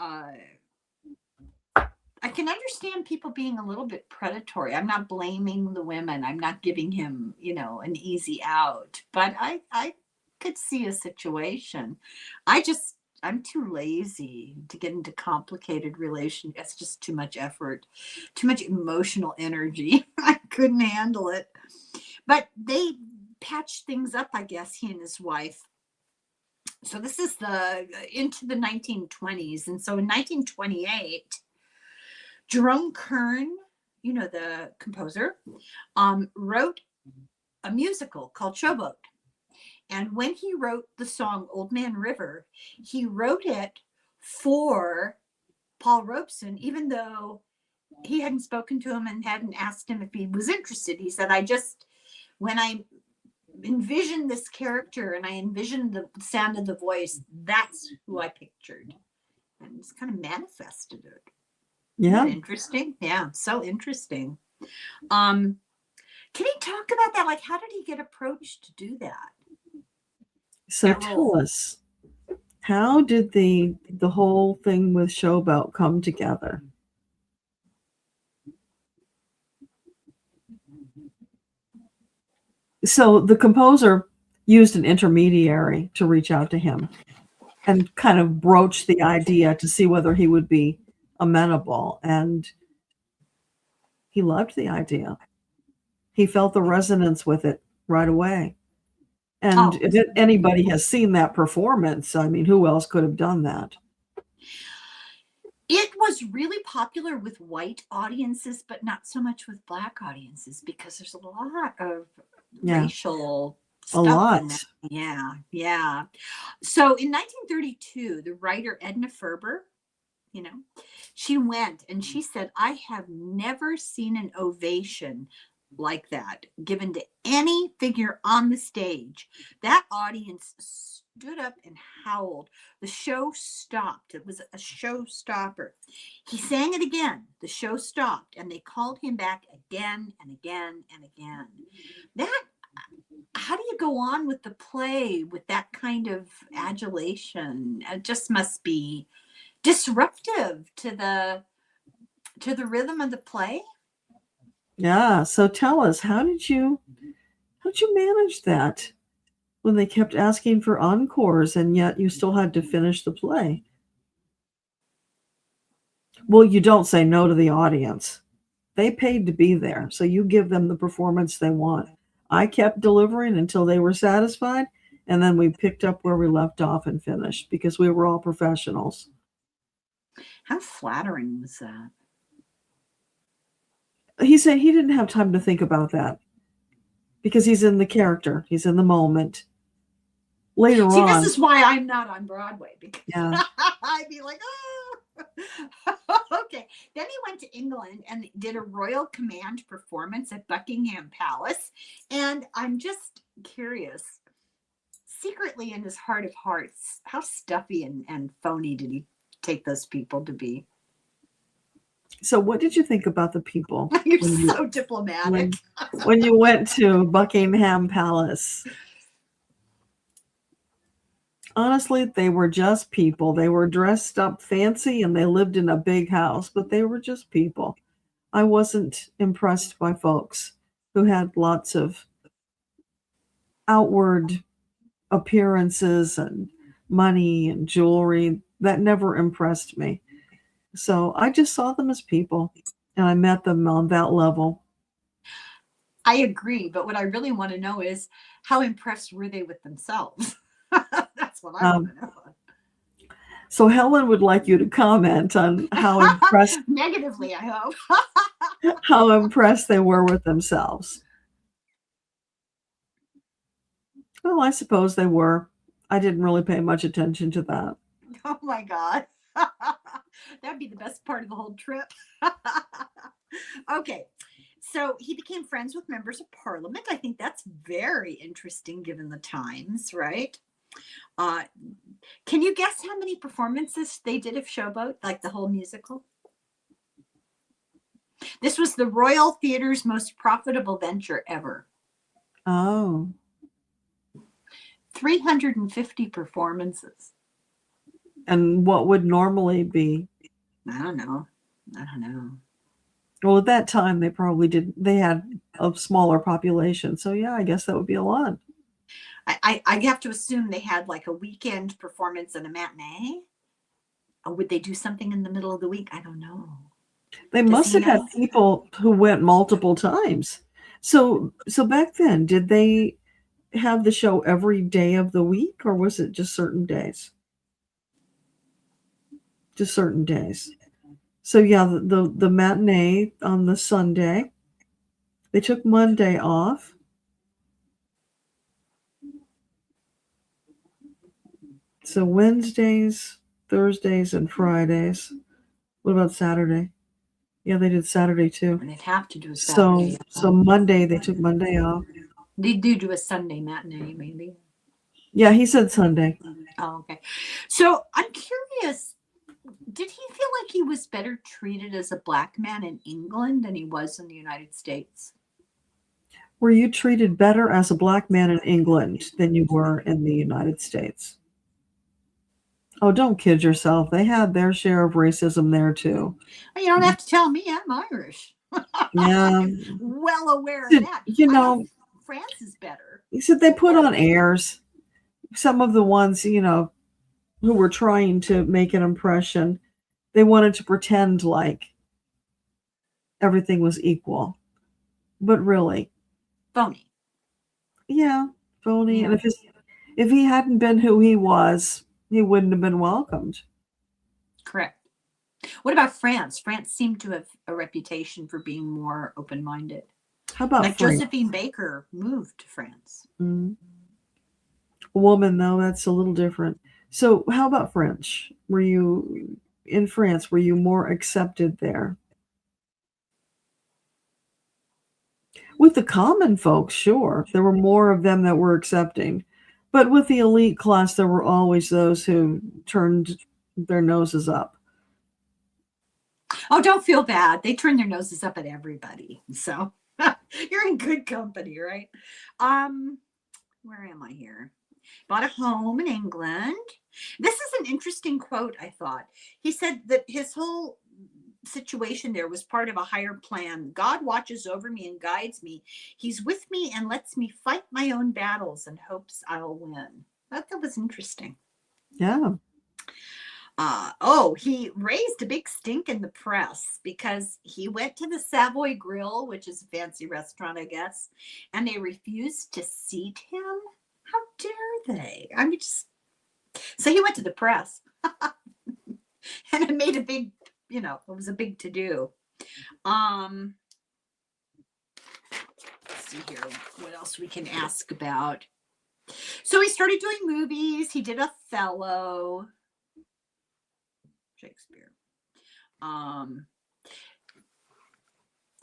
I can understand people being a little bit predatory. I'm not blaming the women. I'm not giving him, an easy out. But I could see a situation. I'm too lazy to get into complicated relations. It's just too much effort, too much emotional energy. I couldn't handle it. But they patched things up, I guess, he and his wife. So this is into the 1920s. And so in 1928, Jerome Kern, the composer, wrote a musical called Showboat. And when he wrote the song Old Man River, he wrote it for Paul Robeson, even though he hadn't spoken to him and hadn't asked him if he was interested. He said, when I envisioned this character and I envisioned the sound of the voice, that's who I pictured. And it's kind of manifested it. Yeah. Interesting. Yeah. So interesting. Can he talk about that? Like, how did he get approached to do that? So tell us, how did the whole thing with Showboat come together? So the composer used an intermediary to reach out to him and kind of broach the idea to see whether he would be amenable. And he loved the idea. He felt the resonance with it right away. And if anybody has seen that performance, I mean, who else could have done that? It was really popular with white audiences, but not so much with Black audiences because there's a lot of racial stuff. A lot. In that. Yeah. So in 1932, the writer Edna Ferber, she went and she said, I have never seen an ovation like that given to any figure on the stage. That audience stood up and howled. The show stopped. It was a showstopper. He sang it again. The show stopped, and they called him back again and again and again. How do you go on with the play with that kind of adulation? It just must be disruptive to the rhythm of the play. Yeah. So tell us, how did you manage that when they kept asking for encores and yet you still had to finish the play? Well, you don't say no to the audience. They paid to be there, so you give them the performance they want. I kept delivering until they were satisfied, and then we picked up where we left off and finished because we were all professionals. How flattering was that? He said he didn't have time to think about that because he's in the character. He's in the moment. Later on. See, this is why I'm not on Broadway, because I'd be like, okay. Then he went to England and did a Royal Command performance at Buckingham Palace. And I'm just curious, secretly in his heart of hearts, how stuffy and phony did he take those people to be? So what did you think about the people? You're so diplomatic. When you went to Buckingham Palace? Honestly, they were just people. They were dressed up fancy and they lived in a big house, but they were just people. I wasn't impressed by folks who had lots of outward appearances and money and jewelry. That never impressed me. So I just saw them as people, and I met them on that level. I agree, but what I really want to know is how impressed were they with themselves? That's what I want to know. So Helen would like you to comment on how impressed negatively, I hope. how impressed they were with themselves. Well, I suppose they were. I didn't really pay much attention to that. Oh my God. That'd be the best part of the whole trip. Okay. So he became friends with members of parliament. I think that's very interesting given the times, right? Can you guess how many performances they did of Showboat, like the whole musical? This was the Royal Theatre's most profitable venture ever. Oh. 350 performances. And what would normally be? I don't know. Well, at that time, they had a smaller population. So yeah, I guess that would be a lot. I have to assume they had like a weekend performance and a matinee. Or would they do something in the middle of the week? I don't know. They must have had people who went multiple times. So back then, did they have the show every day of the week, or was it just certain days? Just certain days. So yeah, the matinee on the Sunday. They took Monday off. So Wednesdays, Thursdays, and Fridays. What about Saturday? Yeah, they did Saturday too. And they'd have to do a Saturday. So Monday, they took Monday off. They do a Sunday matinee, maybe. Yeah, he said Sunday. Oh, okay. So I'm curious, did he feel like he was better treated as a black man in England than he was in the United States? Were you treated better as a black man in England than you were in the United States? Oh, don't kid yourself. They had their share of racism there too. You don't have to tell me. I'm Irish. Yeah. Well aware of that. You know, France is better. He said they put on airs. Some of the ones, who were trying to make an impression, they wanted to pretend like everything was equal. But really. Phony. Yeah, phony. Yeah. And if he hadn't been who he was, he wouldn't have been welcomed. Correct. What about France? France seemed to have a reputation for being more open-minded. How about like France? Josephine Baker moved to France. Mm-hmm. A woman, though, that's a little different. So how about French? Were you in France? Were you more accepted there? With the common folks, sure. There were more of them that were accepting. But with the elite class, there were always those who turned their noses up. Oh, don't feel bad. They turn their noses up at everybody. So you're in good company, right? Where am I here? Bought a home in England. This is an interesting quote, I thought. He said that his whole situation there was part of a higher plan. God watches over me and guides me. He's with me and lets me fight my own battles and hopes I'll win. That was interesting. Yeah. He raised a big stink in the press because he went to the Savoy Grill, which is a fancy restaurant, I guess, and they refused to seat him. How dare they? I mean, so he went to the press and it made a big, it was a big to-do. Let's see here what else we can ask about. So he started doing movies. He did Othello. Shakespeare.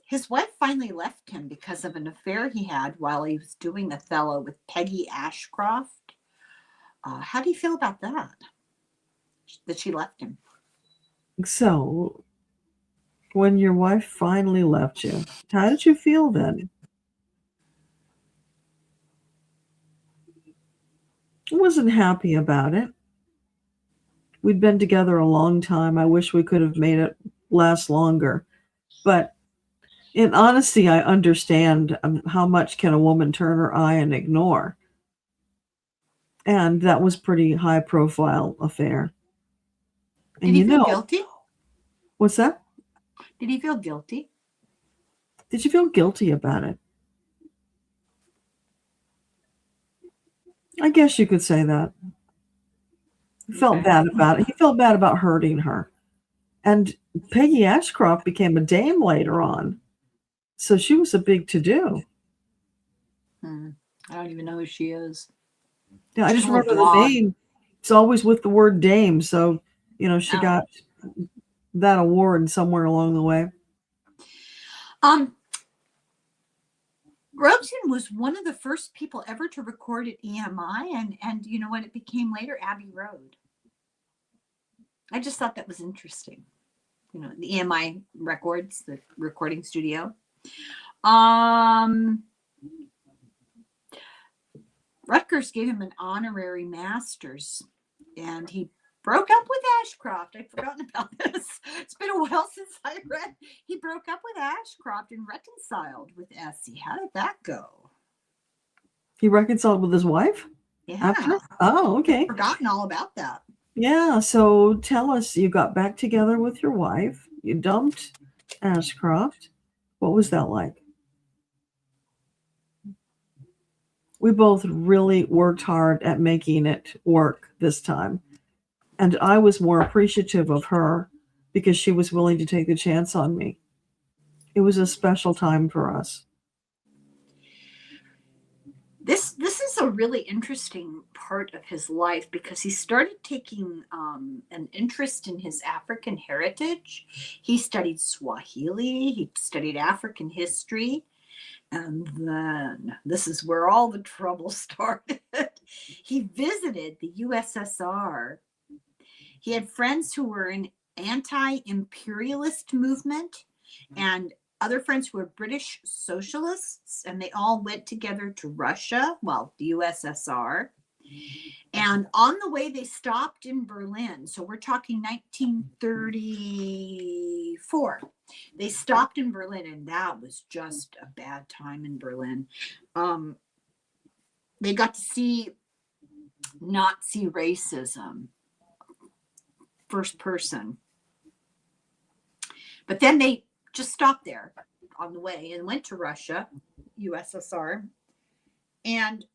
His wife finally left him because of an affair he had while he was doing Othello with Peggy Ashcroft. How do you feel about that? That she left him? So, when your wife finally left you, how did you feel then? I wasn't happy about it. We'd been together a long time. I wish we could have made it last longer. But In honesty, I understand how much can a woman turn her eye and ignore. And that was pretty high profile affair. Did And he feel guilty? what's that? Did he feel guilty? Did you feel guilty about it? I guess you could say that. He felt bad about it. He felt bad about hurting her. And Peggy Ashcroft became a dame later on. So she was a big to-do. I don't even know who she is. Yeah, I just remember the name. It's always with the word dame. So, she got that award somewhere along the way. Robeson was one of the first people ever to record at EMI, and you know what it became later? Abbey Road. I just thought that was interesting. The EMI Records, the recording studio. Rutgers gave him an honorary master's, and he broke up with Ashcroft. I'd forgotten about this. It's been a while since I read. He broke up with Ashcroft and reconciled with Essie. How did that go? He reconciled with his wife? Yeah. After? Oh, okay. I'd forgotten all about that. Yeah, so tell us, you got back together with your wife. You dumped Ashcroft. What was that like? We both really worked hard at making it work this time. And I was more appreciative of her because she was willing to take the chance on me. It was a special time for us. This is a really interesting part of his life because he started taking an interest in his African heritage. He studied Swahili, he studied African history, and then this is where all the trouble started. He visited the USSR. He had friends who were in anti-imperialist movement and other friends who were British socialists, and they all went together to Russia, the USSR. And on the way, they stopped in Berlin. So we're talking 1934. They stopped in Berlin, and that was just a bad time in Berlin. They got to see Nazi racism, first person. But then they just stopped there on the way and went to Russia, USSR, and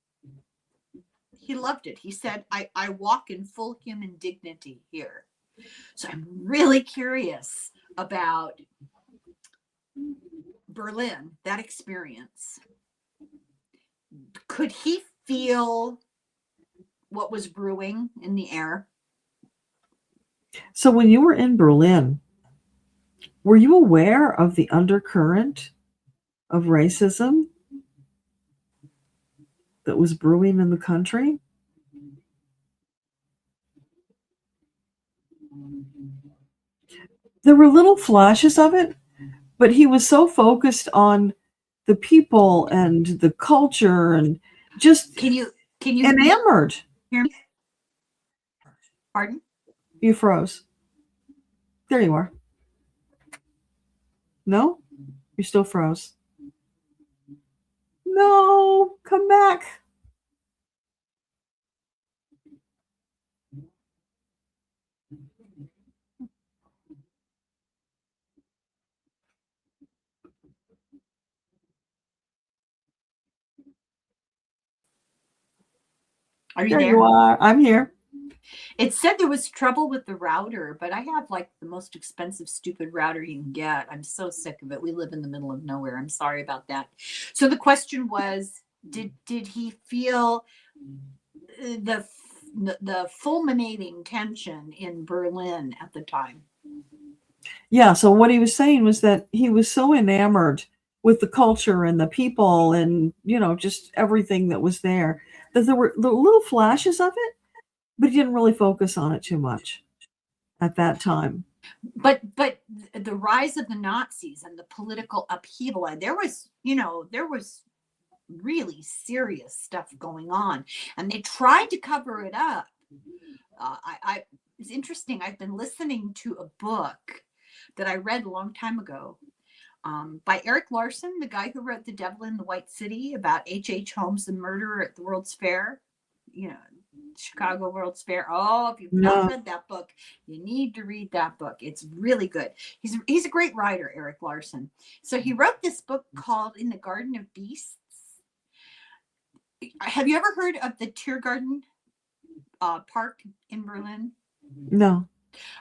he loved it. He said, I walk in full human dignity here. So I'm really curious about Berlin, that experience. Could he feel what was brewing in the air? So when you were in Berlin, were you aware of the undercurrent of racism that was brewing in the country? There were little flashes of it, but he was so focused on the people and the culture and just can you enamored. Hear me? Pardon? You froze. There you are. No? You still froze. No, come back. Are you there? You are. I'm here. It said there was trouble with the router, but I have like the most expensive, stupid router you can get. I'm so sick of it. We live in the middle of nowhere. I'm sorry about that. So the question was, did he feel the fulminating tension in Berlin at the time? Yeah. So what he was saying was that he was so enamored with the culture and the people and, just everything that was there, that there were little flashes of it, but he didn't really focus on it too much at that time. But the rise of the Nazis and the political upheaval, there was really serious stuff going on, and they tried to cover it up. It's interesting. I've been listening to a book that I read a long time ago by Eric Larson, the guy who wrote The Devil in the White City, about H.H. Holmes, the murderer at the World's Fair, Chicago World's Fair. Oh, if you've not read that book, you need to read that book. It's really good. He's a great writer, Eric Larson. So he wrote this book called In the Garden of Beasts. Have you ever heard of the Tiergarten Park in Berlin? No.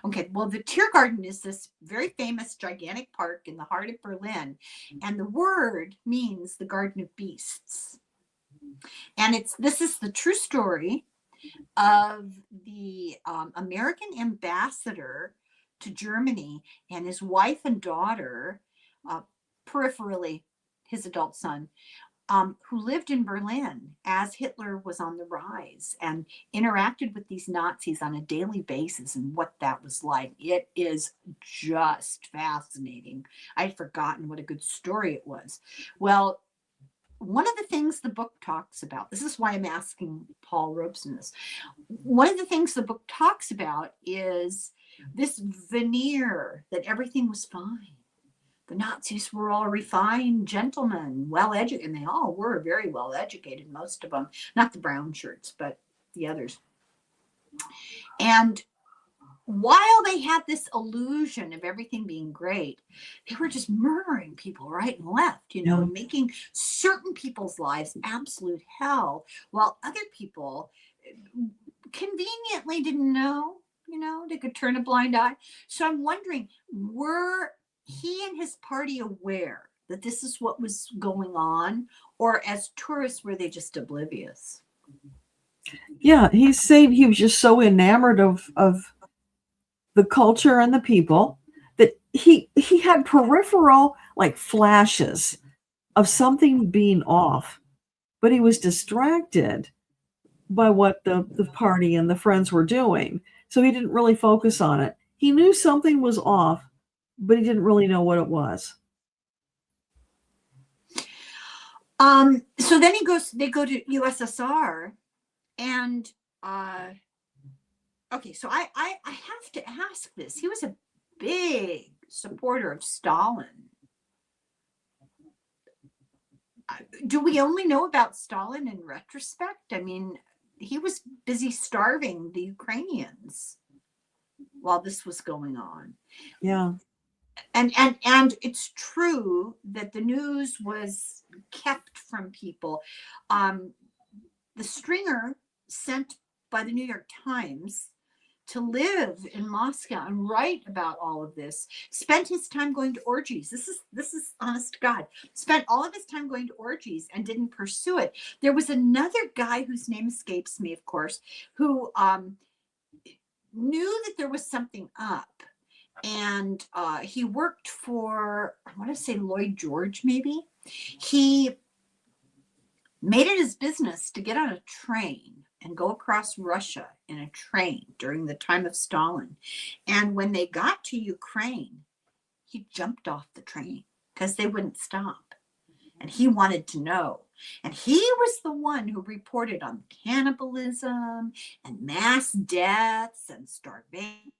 Okay, well, the Tiergarten is this very famous, gigantic park in the heart of Berlin, and the word means the Garden of Beasts. And this is the true story of the American ambassador to Germany and his wife and daughter, peripherally his adult son, who lived in Berlin as Hitler was on the rise and interacted with these Nazis on a daily basis, and what that was like. It is just fascinating. I'd forgotten what a good story it was. Well, one of the things the book talks about, this is why I'm asking Paul Robeson this. One of the things the book talks about is this veneer that everything was fine. The Nazis were all refined gentlemen, well-educated, and they all were very well-educated, most of them, not the brown shirts, but the others. And while they had this illusion of everything being great, they were just murdering people right and left, making certain people's lives absolute hell, while other people conveniently didn't know, they could turn a blind eye. So I'm wondering, were he and his party aware that this is what was going on, or as tourists were they just oblivious? Yeah, he's saying he was just so enamored of the culture and the people that he had peripheral like flashes of something being off, but he was distracted by what the party and the friends were doing, so he didn't really focus on it. He knew something was off, but he didn't really know what it was. So then they go to USSR, and okay, so I have to ask this. He was a big supporter of Stalin. Do we only know about Stalin in retrospect? I mean, he was busy starving the Ukrainians while this was going on. Yeah. And it's true that the news was kept from people. The stringer sent by the New York Times to live in Moscow and write about all of this, spent his time going to orgies. This is honest to God. Spent all of his time going to orgies and didn't pursue it. There was another guy whose name escapes me, of course, who knew that there was something up. And he worked for, I want to say Lloyd George, maybe. He made it his business to get on a train and go across Russia in a train during the time of Stalin. And when they got to Ukraine, he jumped off the train because they wouldn't stop. And he wanted to know. And he was the one who reported on cannibalism and mass deaths and starvation.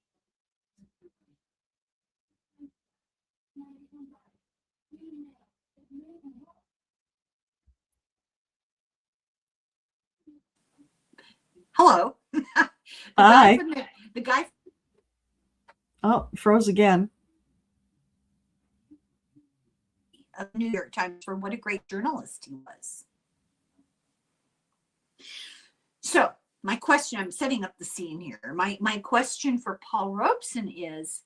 Hello. Hi. The guy. Oh, froze again. Of New York Times, for what a great journalist he was. So my question, I'm setting up the scene here. My question for Paul Robeson is,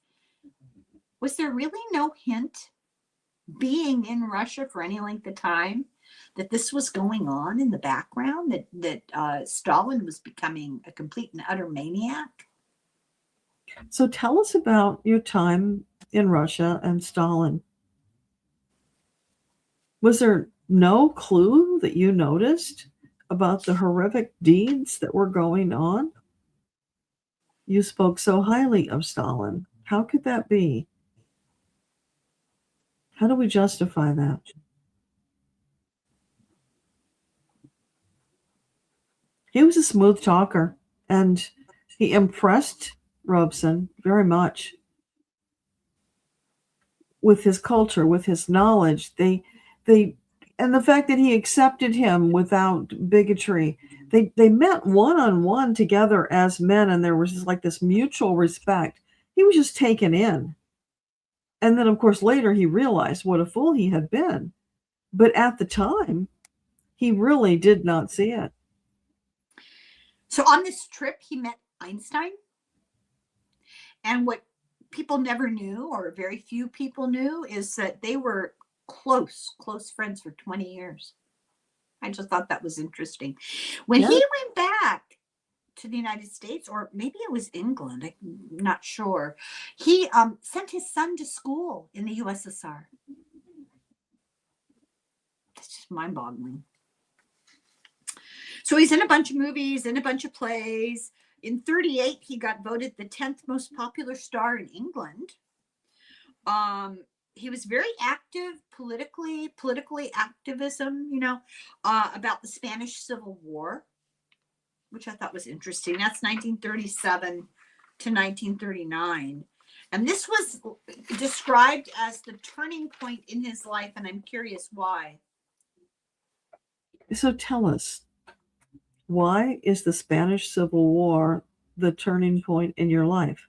was there really no hint, being in Russia for any length of time, that this was going on in the background, that Stalin was becoming a complete and utter maniac? So tell us about your time in Russia and Stalin. Was there no clue that you noticed about the horrific deeds that were going on? You spoke so highly of Stalin. How could that be? How do we justify that? He was a smooth talker, and he impressed Robeson very much. with his culture, with his knowledge. They and the fact that he accepted him without bigotry. They met one-on-one together as men, and there was just like this mutual respect. He was just taken in. And then, of course, later he realized what a fool he had been. But at the time, he really did not see it. So on this trip, he met Einstein. And what people never knew, or very few people knew, is that they were close friends for 20 years. I just thought that was interesting. When he went back to the United States, or maybe it was England, I'm not sure, he sent his son to school in the USSR. That's just mind-boggling. So he's in a bunch of movies, in a bunch of plays. In 1938, he got voted the 10th most popular star in England. He was very active politically activism, about the Spanish Civil War, which I thought was interesting. That's 1937 to 1939. And this was described as the turning point in his life, and I'm curious why. So tell us, why is the Spanish Civil War the turning point in your life?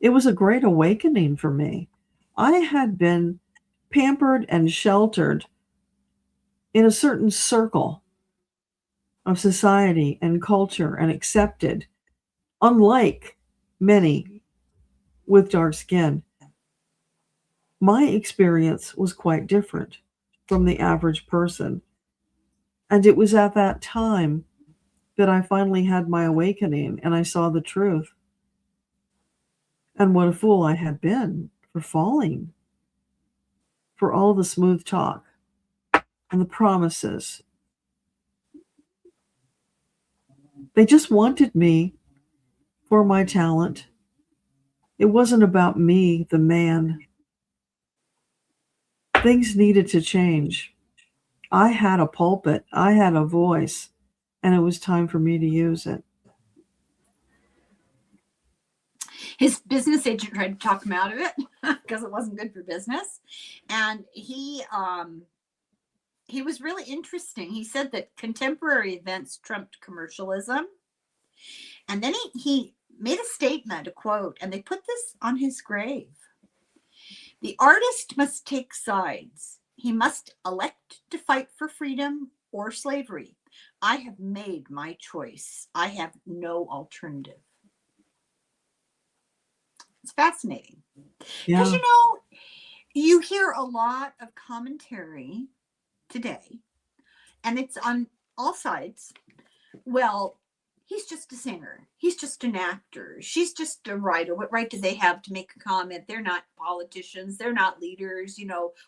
It was a great awakening for me. I had been pampered and sheltered in a certain circle of society and culture and accepted, unlike many with dark skin. My experience was quite different from the average person. And it was at that time that I finally had my awakening and I saw the truth. And what a fool I had been for falling for all the smooth talk and the promises. They just wanted me for my talent. It wasn't about me, the man. Things needed to change. I had a pulpit, I had a voice, and it was time for me to use it. His business agent tried to talk him out of it because it wasn't good for business. And he was really interesting. He said that contemporary events trumped commercialism. And then he made a statement, a quote, and they put this on his grave. The artist must take sides. He must elect to fight for freedom or slavery. I have made my choice. I have no alternative. It's fascinating. Because, you hear a lot of commentary today, and it's on all sides. Well, he's just a singer. He's just an actor. She's just a writer. What right do they have to make a comment? They're not politicians. They're not leaders.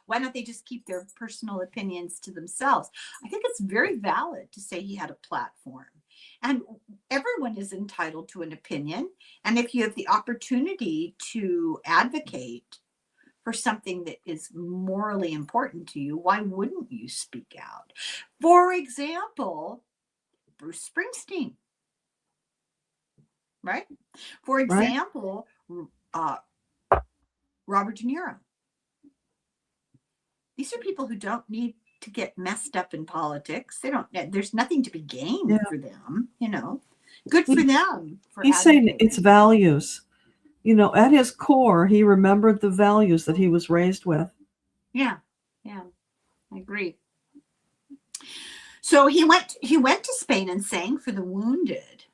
Why don't they just keep their personal opinions to themselves? I think it's very valid to say he had a platform. And everyone is entitled to an opinion. And if you have the opportunity to advocate for something that is morally important to you, why wouldn't you speak out? For example, Bruce Springsteen, right? For example, Robert De Niro. These are people who don't need to get messed up in politics. There's nothing to be gained for them, Good for them. He's saying it's values. At his core, he remembered the values that he was raised with. Yeah, I agree. So he went to Spain and sang for the wounded.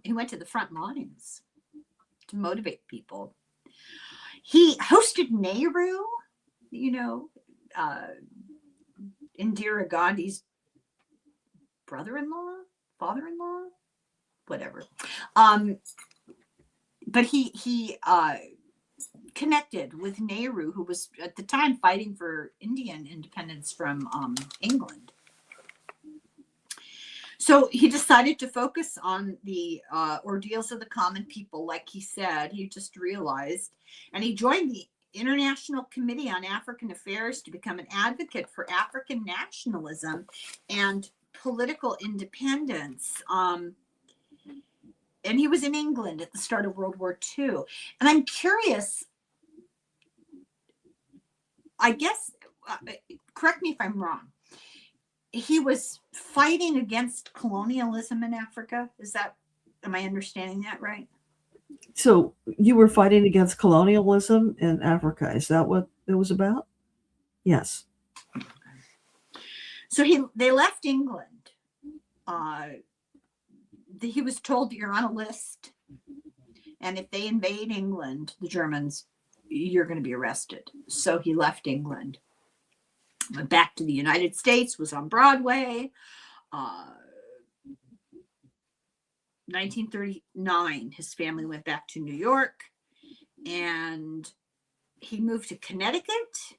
He went to the front lines to motivate people. He hosted Nehru, Indira Gandhi's brother-in-law, father-in-law, whatever. But he connected with Nehru, who was at the time fighting for Indian independence from England. So he decided to focus on the ordeals of the common people, like he said. He just realized, and he joined the International Committee on African Affairs to become an advocate for African nationalism and political independence. and he was in England at the start of World War II. And I'm curious, I guess, correct me if I'm wrong, he was fighting against colonialism in Africa. Am I understanding that right? So you were fighting against colonialism in Africa. Is that what it was about? Yes. So they left England. He was told, you're on a list, and if they invade England, the Germans, you're going to be arrested. So he left England, went back to the United States, was on Broadway. 1939, his family went back to New York, and he moved to Connecticut.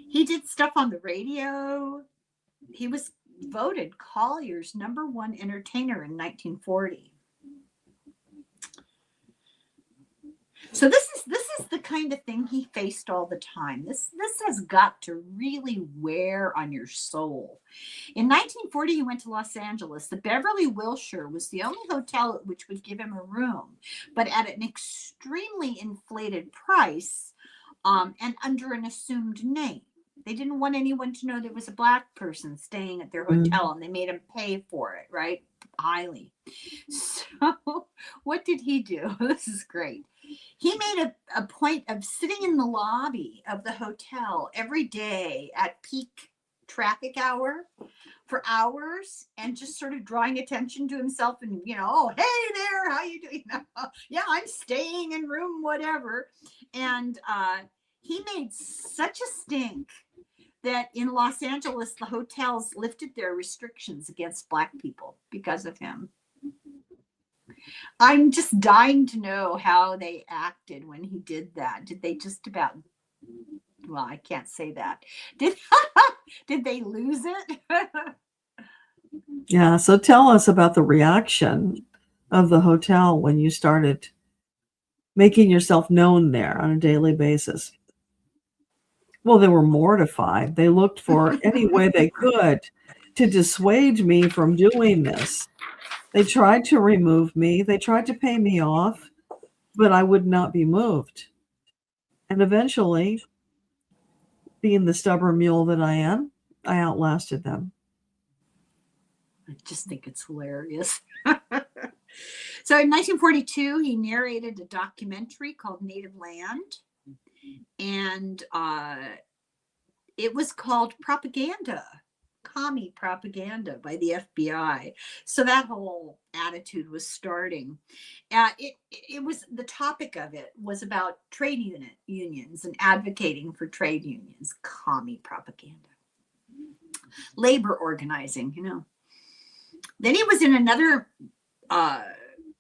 He did stuff on the radio. He was voted Collier's #1 entertainer in 1940. So this is the kind of thing he faced all the time. This has got to really wear on your soul. In 1940, he went to Los Angeles. The Beverly Wilshire was the only hotel which would give him a room, but at an extremely inflated price, and under an assumed name. They didn't want anyone to know there was a Black person staying at their hotel, and they made him pay for it, right? Highly. So what did he do? This is great. He made a point of sitting in the lobby of the hotel every day at peak traffic hour for hours, and just sort of drawing attention to himself, and, oh, hey there, how you doing? Yeah, I'm staying in room whatever. And he made such a stink that in Los Angeles, the hotels lifted their restrictions against Black people because of him. I'm just dying to know how they acted when he did that. Did they just about, well, I can't say that. Did they lose it? Yeah, so tell us about the reaction of the hotel when you started making yourself known there on a daily basis. Well, they were mortified. They looked for any way they could to dissuade me from doing this. They tried to remove me. They tried to pay me off, but I would not be moved. And eventually, being the stubborn mule that I am, I outlasted them. I just think it's hilarious. So in 1942, he narrated a documentary called Native Land, and it was called Propaganda, commie propaganda by the FBI. So that whole attitude was starting. It was, the topic of it was about trade unions and advocating for trade unions, commie propaganda, labor organizing, Then he was in another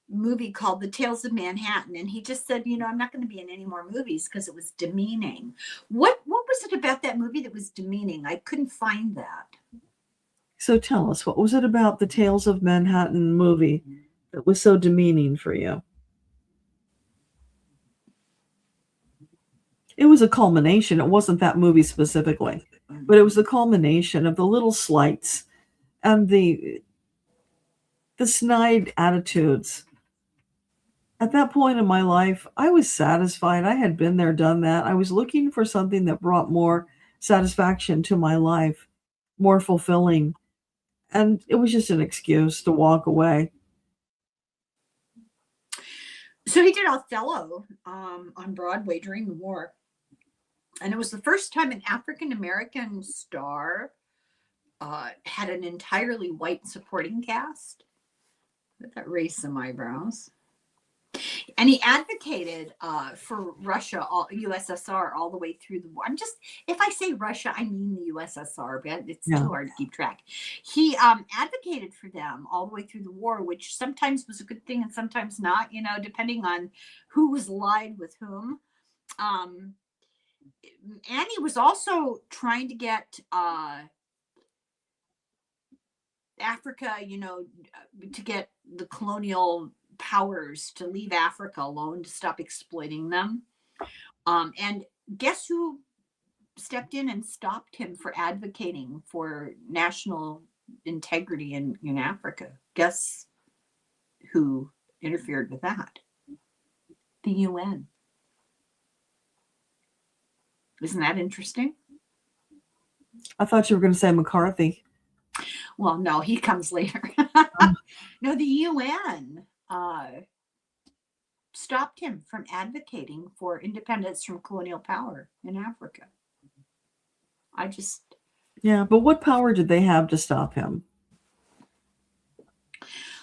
movie called The Tales of Manhattan, and he just said, I'm not going to be in any more movies because it was demeaning. What was it about that movie that was demeaning? I couldn't find that. So tell us, what was it about the Tales of Manhattan movie that was so demeaning for you? It was a culmination. It wasn't that movie specifically, but it was the culmination of the little slights and the snide attitudes. At that point in my life, I was satisfied. I had been there, done that. I was looking for something that brought more satisfaction to my life, more fulfilling. And it was just an excuse to walk away. So he did Othello on Broadway during the war. And it was the first time an African-American star had an entirely white supporting cast. That raised some eyebrows. And he advocated for Russia, USSR, all the way through the war. If I say Russia, I mean the USSR, but it's too hard to keep track. He advocated for them all the way through the war, which sometimes was a good thing and sometimes not, depending on who was allied with whom. And he was also trying to get Africa, to get the colonial powers to leave Africa alone, to stop exploiting them. And guess who stepped in and stopped him for advocating for national integrity in Africa? Guess. who interfered with that? The UN. Isn't that interesting? I thought you were going to say McCarthy. Well, no, he comes later. No, the UN stopped him from advocating for independence from colonial power in Africa. Yeah, but what power did they have to stop him?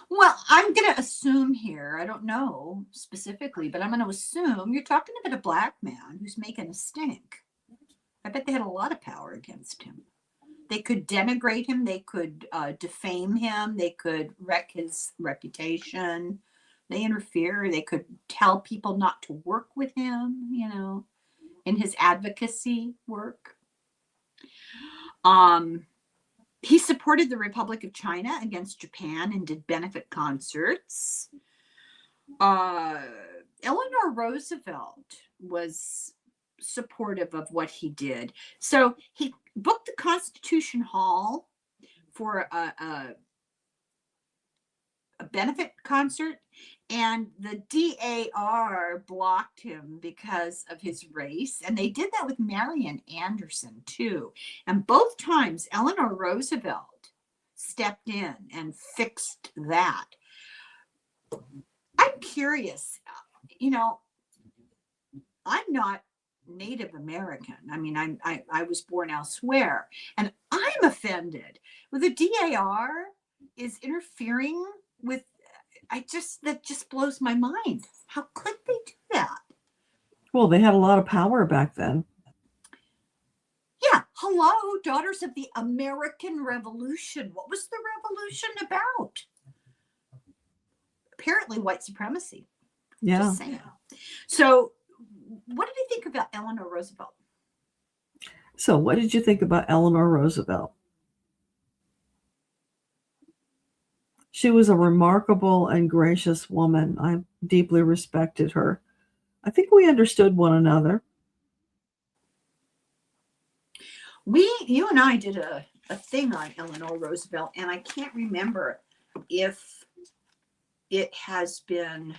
Well, I'm going to assume here, I don't know specifically, but I'm going to assume you're talking about a black man who's making a stink. I bet they had a lot of power against him. They could denigrate him. They could defame him. They could wreck his reputation. They interfere. They could tell people not to work with him, in his advocacy work. He supported the Republic of China against Japan and did benefit concerts. Eleanor Roosevelt was supportive of what he did. So he booked the Constitution Hall for a benefit concert, and the DAR blocked him because of his race. And they did that with Marian Anderson too. And both times Eleanor Roosevelt stepped in and fixed that. I'm curious, I'm not Native American. I mean, I was born elsewhere, and I'm offended. Well, the DAR is interfering with, that just blows my mind. How could they do that? Well, they had a lot of power back then. Yeah. Hello, Daughters of the American Revolution. What was the revolution about? Apparently white supremacy. Yeah. Just saying. So what did you think about Eleanor Roosevelt? So what did you think about Eleanor Roosevelt? She was a remarkable and gracious woman. I deeply respected her. I think we understood one another. You and I did a thing on Eleanor Roosevelt, and I can't remember if it has been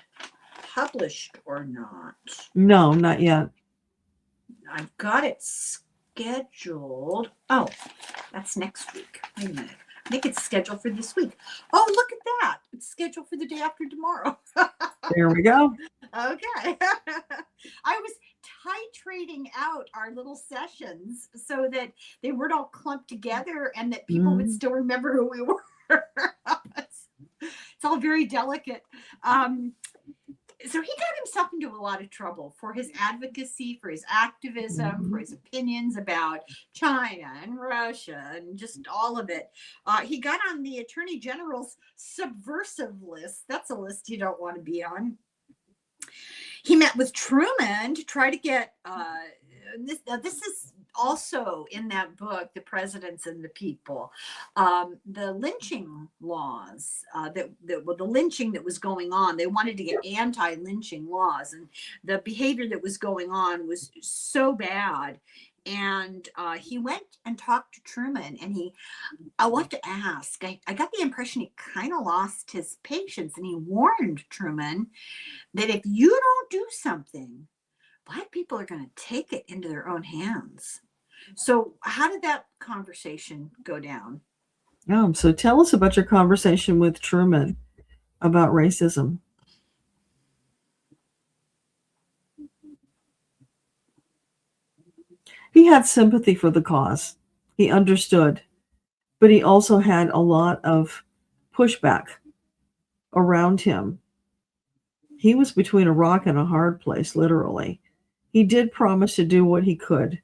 published or not. No, not yet. I've got it scheduled. Oh, that's next week. Wait a minute. I think it's scheduled for this week. Oh, look at that. It's scheduled for the day after tomorrow. There we go. Okay. I was titrating out our little sessions so that they weren't all clumped together and that people would still remember who we were. It's all very delicate. So he got himself into a lot of trouble for his advocacy, for his activism, for his opinions about China and Russia and just all of it. He got on the Attorney General's subversive list. That's a list you don't want to be on. He met with Truman to try to get this is also in that book, The Presidents and the People, the lynching laws, the lynching that was going on. They wanted to get anti-lynching laws, and the behavior that was going on was so bad. And he went and talked to Truman, and I want to ask, I got the impression he kind of lost his patience, and he warned Truman that if you don't do something, Black people are going to take it into their own hands. So how did that conversation go down? So tell us about your conversation with Truman about racism. He had sympathy for the cause. He understood, but he also had a lot of pushback around him. He was between a rock and a hard place, literally. He did promise to do what he could,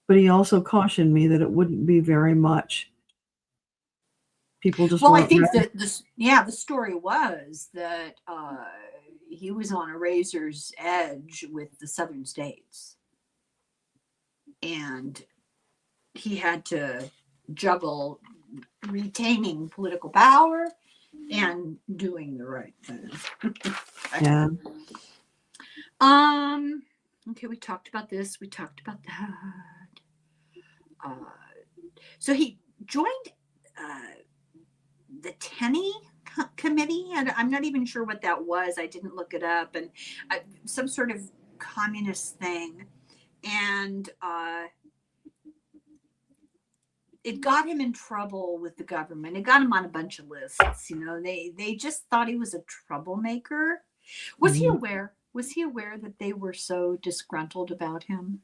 but he also cautioned me that it wouldn't be very much. People just I think that the story was that he was on a razor's edge with the southern states, and he had to juggle retaining political power and doing the right thing. Yeah. Okay, we talked about this. We talked about that. So he joined the Tenney committee, and I'm not even sure what that was. I didn't look it up, and some sort of communist thing, and it got him in trouble with the government. It got him on a bunch of lists. They just thought he was a troublemaker. Was he aware? Was he aware that they were so disgruntled about him?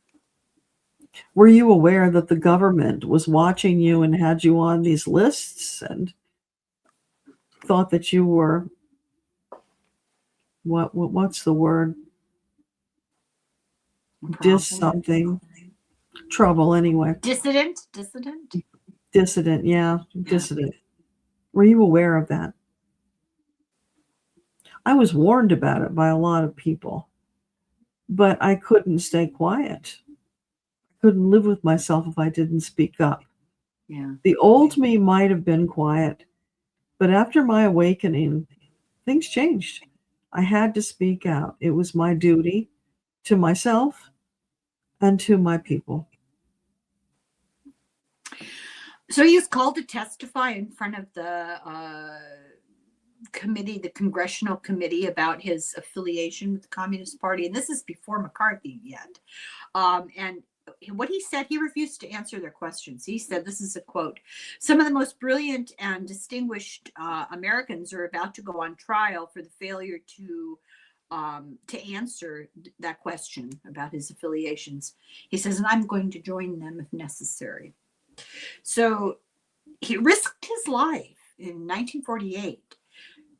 Were you aware that the government was watching you and had you on these lists and thought that you were what's the word? Something. Trouble anyway. Dissident, yeah. Dissident. Were you aware of that? I was warned about it by a lot of people, but I couldn't stay quiet. I couldn't live with myself if I didn't speak up. Yeah. The old me might have been quiet, but after my awakening, things changed. I had to speak out. It was my duty to myself and to my people. So he was called to testify in front of the committee, the congressional committee, about his affiliation with the Communist Party. And this is before McCarthy yet. And what he said, he refused to answer their questions. He said, this is a quote, "Some of the most brilliant and distinguished Americans are about to go on trial for the failure to answer that question about his affiliations." He says, "and I'm going to join them if necessary." So he risked his life in 1948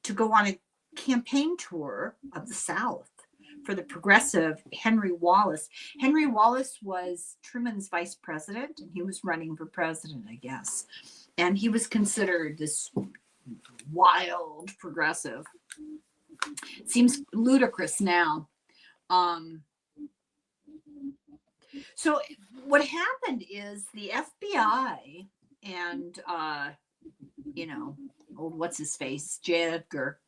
to go on a campaign tour of the South for the progressive Henry Wallace. Henry Wallace was Truman's vice president, and he was running for president, I guess. And he was considered this wild progressive. It seems ludicrous now. So what happened is the FBI and, old what's his face, J. Edgar,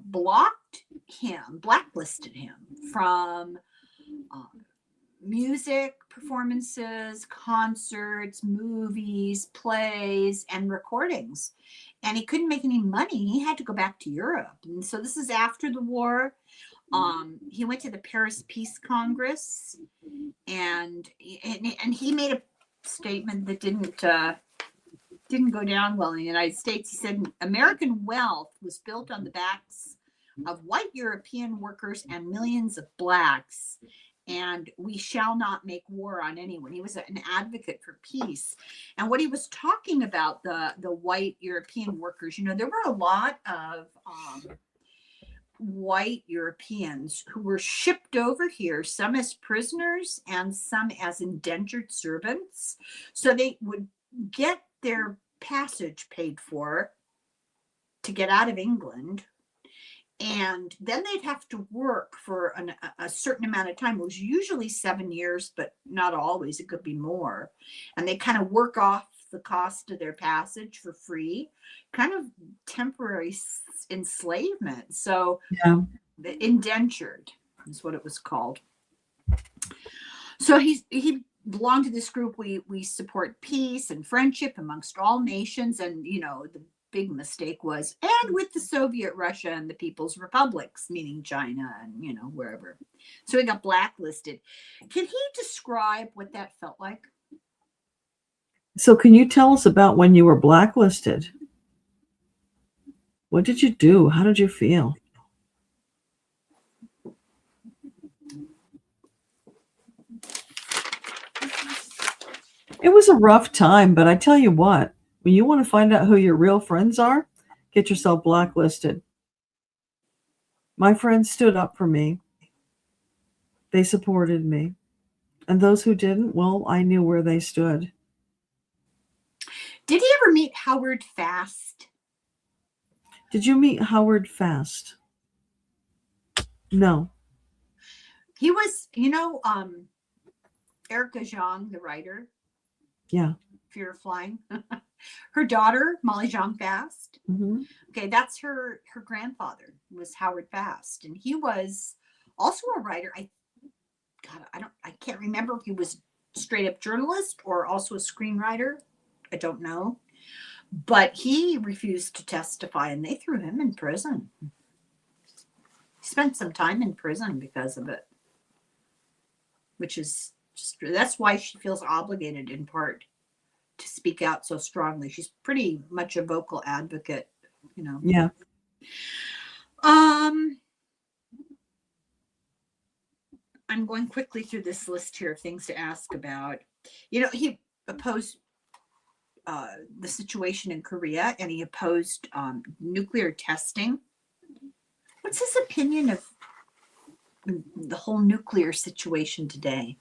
blacklisted him from music performances, concerts, movies, plays, and recordings. And he couldn't make any money. He had to go back to Europe. And so this is after the war. He went to the Paris Peace Congress, and he made a statement that didn't go down well in the United States. He said, "American wealth was built on the backs of white European workers and millions of blacks, and we shall not make war on anyone." He was an advocate for peace. And what he was talking about, the white European workers, there were a lot of white Europeans who were shipped over here, some as prisoners and some as indentured servants. So they would get their passage paid for to get out of England. And then they'd have to work for a certain amount of time. It was usually 7 years, but not always. It could be more. And they kind of work off the cost of their passage for free, kind of temporary enslavement. So the indentured is what it was called. So he belonged to this group. We support peace and friendship amongst all nations. And, the big mistake was, and with the Soviet Russia and the People's Republics, meaning China and, wherever. So he got blacklisted. Can he describe what that felt like? So can you tell us about when you were blacklisted? What did you do? How did you feel? It was a rough time, but I tell you what, when you want to find out who your real friends are, get yourself blacklisted. My friends stood up for me. They supported me. And those who didn't, well, I knew where they stood. Did he ever meet Howard Fast? Did you meet Howard Fast? No. He was, Erica Zhang, the writer. Yeah. Fear of Flying. Her daughter, Molly Zhang Fast. Mm-hmm. Okay, that's her grandfather was Howard Fast, and he was also a writer. I can't remember if he was straight up journalist or also a screenwriter. I don't know. But he refused to testify, and they threw him in prison. He spent some time in prison because of it, which is just, that's why she feels obligated in part to speak out so strongly. She's pretty much a vocal advocate, you know. Yeah. I'm going quickly through this list here of things to ask about. You know, he opposed the situation in Korea, and he opposed nuclear testing. What's his opinion of the whole nuclear situation today?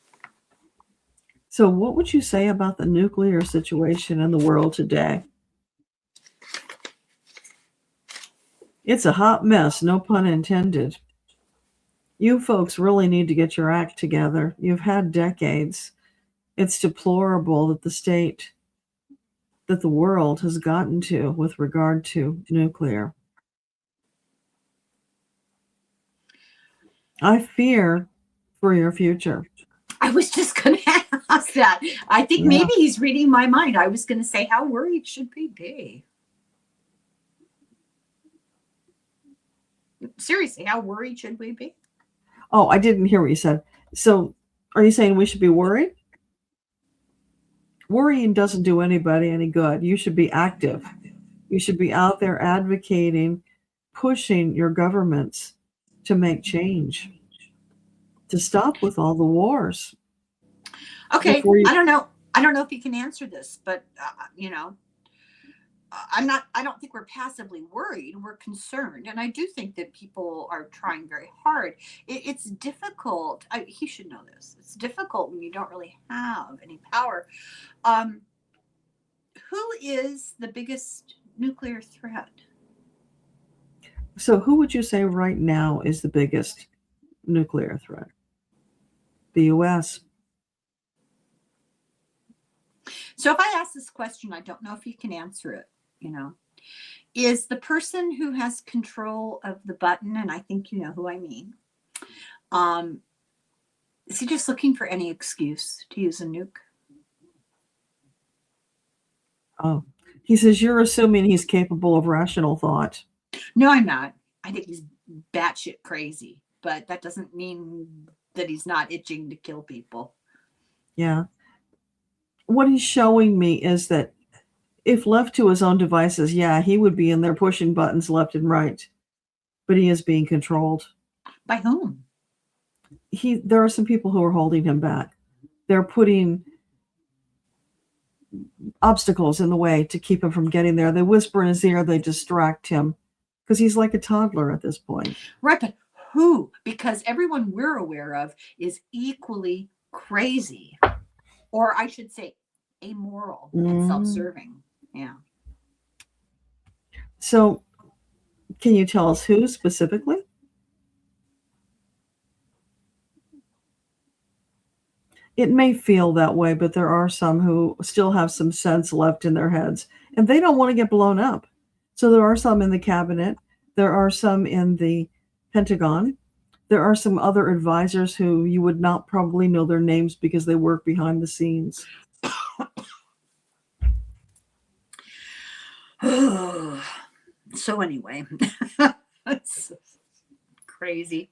So what would you say about the nuclear situation in the world today? It's a hot mess, no pun intended. You folks really need to get your act together. You've had decades. It's deplorable that the world has gotten to with regard to nuclear. I fear for your future. I was just going to ask that. I think maybe he's reading my mind. I was going to say, how worried should we be? Seriously, how worried should we be? Oh, I didn't hear what you said. So are you saying we should be worried? Worrying doesn't do anybody any good. You should be active. You should be out there advocating, pushing your governments to make change, to stop with all the wars. Okay, I don't know if you can answer this, but you know, I don't think we're passively worried. We're concerned, and I do think that people are trying very hard. It's difficult. He should know this. It's difficult when you don't really have any power. Who is the biggest nuclear threat? So who would you say right now is the biggest nuclear threat? The U.S. So if I ask this question, I don't know if you can answer it. You know, is the person who has control of the button, and I think you know who I mean, is he just looking for any excuse to use a nuke? Oh, he says you're assuming he's capable of rational thought. No, I'm not. I think he's batshit crazy, but that doesn't mean that he's not itching to kill people. Yeah. What he's showing me is that if left to his own devices, he would be in there pushing buttons left and right, but he is being controlled. By whom? There are some people who are holding him back. They're putting obstacles in the way to keep him from getting there. They whisper in his ear, they distract him because he's like a toddler at this point. Right, but who? Because everyone we're aware of is equally crazy, or I should say amoral and self-serving. Yeah. So can you tell us who specifically? It may feel that way, but there are some who still have some sense left in their heads, and they don't want to get blown up. So there are some in the cabinet. There are some in the Pentagon. There are some other advisors who you would not probably know their names because they work behind the scenes. So anyway, it's crazy.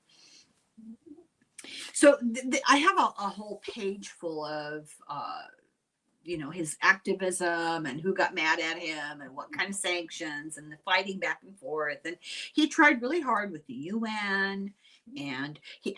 So I have a whole page full of, you know, his activism and who got mad at him and what kind of sanctions and the fighting back and forth. And he tried really hard with the UN, and he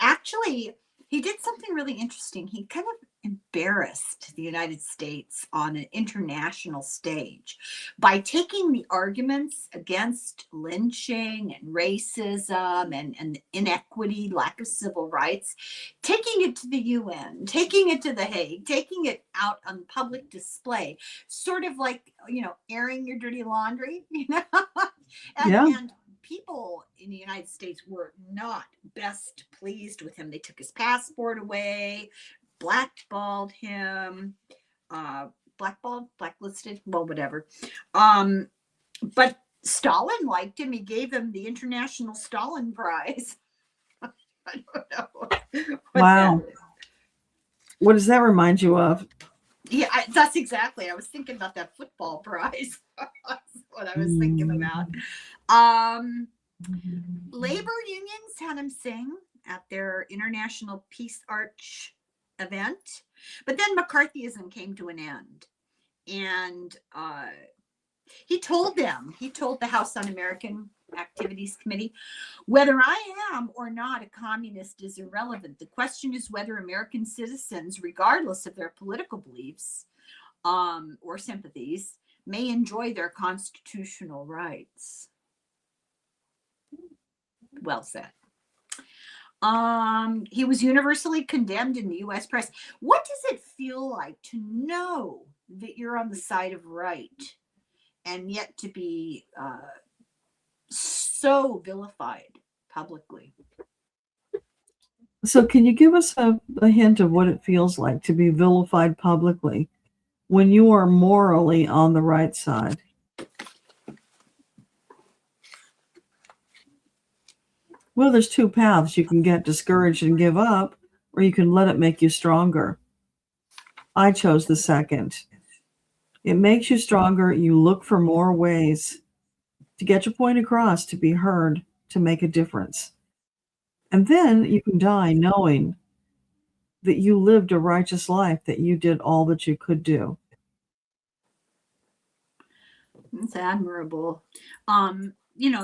did something really interesting. He kind of embarrassed the United States on an international stage by taking the arguments against lynching and racism and inequity, lack of civil rights, taking it to the UN, taking it to The Hague, taking it out on public display, sort of like, you know, airing your dirty laundry, you know? And people in the United States were not best pleased with him. They took his passport away, blackballed him, blacklisted, well, whatever. But Stalin liked him. He gave him the International Stalin Prize. I don't know. Wow. What does that remind you of? Yeah, that's exactly. I was thinking about that football prize. That's what I was thinking about. Labor unions had him sing at their International Peace Arch event, but then McCarthyism came to an end, and he told the House Un-American Activities Committee, whether I am or not a communist is irrelevant. The question is whether American citizens, regardless of their political beliefs or sympathies, may enjoy their constitutional rights. Well said. He was universally condemned in the U.S. press. What does it feel like to know that you're on the side of right and yet to be so vilified publicly? So can you give us a hint of what it feels like to be vilified publicly when you are morally on the right side? Well, there's two paths. You can get discouraged and give up, or you can let it make you stronger. I chose the second. It makes you stronger. You look for more ways to get your point across, to be heard, to make a difference. And then you can die knowing that you lived a righteous life, that you did all that you could do. It's admirable.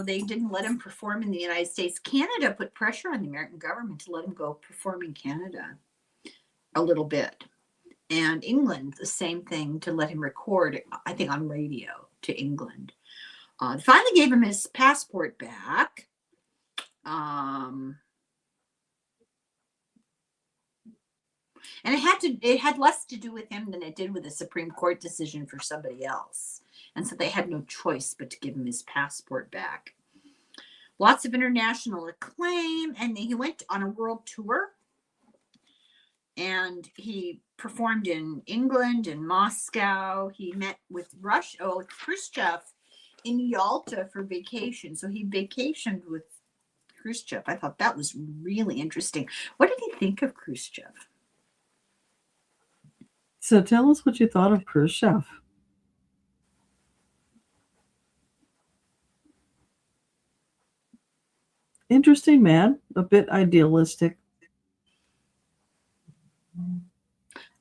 They didn't let him perform in the United States. Canada put pressure on the American government to let him go perform in Canada a little bit. And England, the same thing, to let him record, I think, on radio to England. They finally gave him his passport back. And it had less to do with him than it did with a Supreme Court decision for somebody else. And so they had no choice but to give him his passport back. Lots of international acclaim, and he went on a world tour. And he performed in England and Moscow. He met with Khrushchev in Yalta for vacation. So he vacationed with Khrushchev. I thought that was really interesting. What did he think of Khrushchev? So tell us what you thought of Khrushchev. Interesting man, a bit idealistic.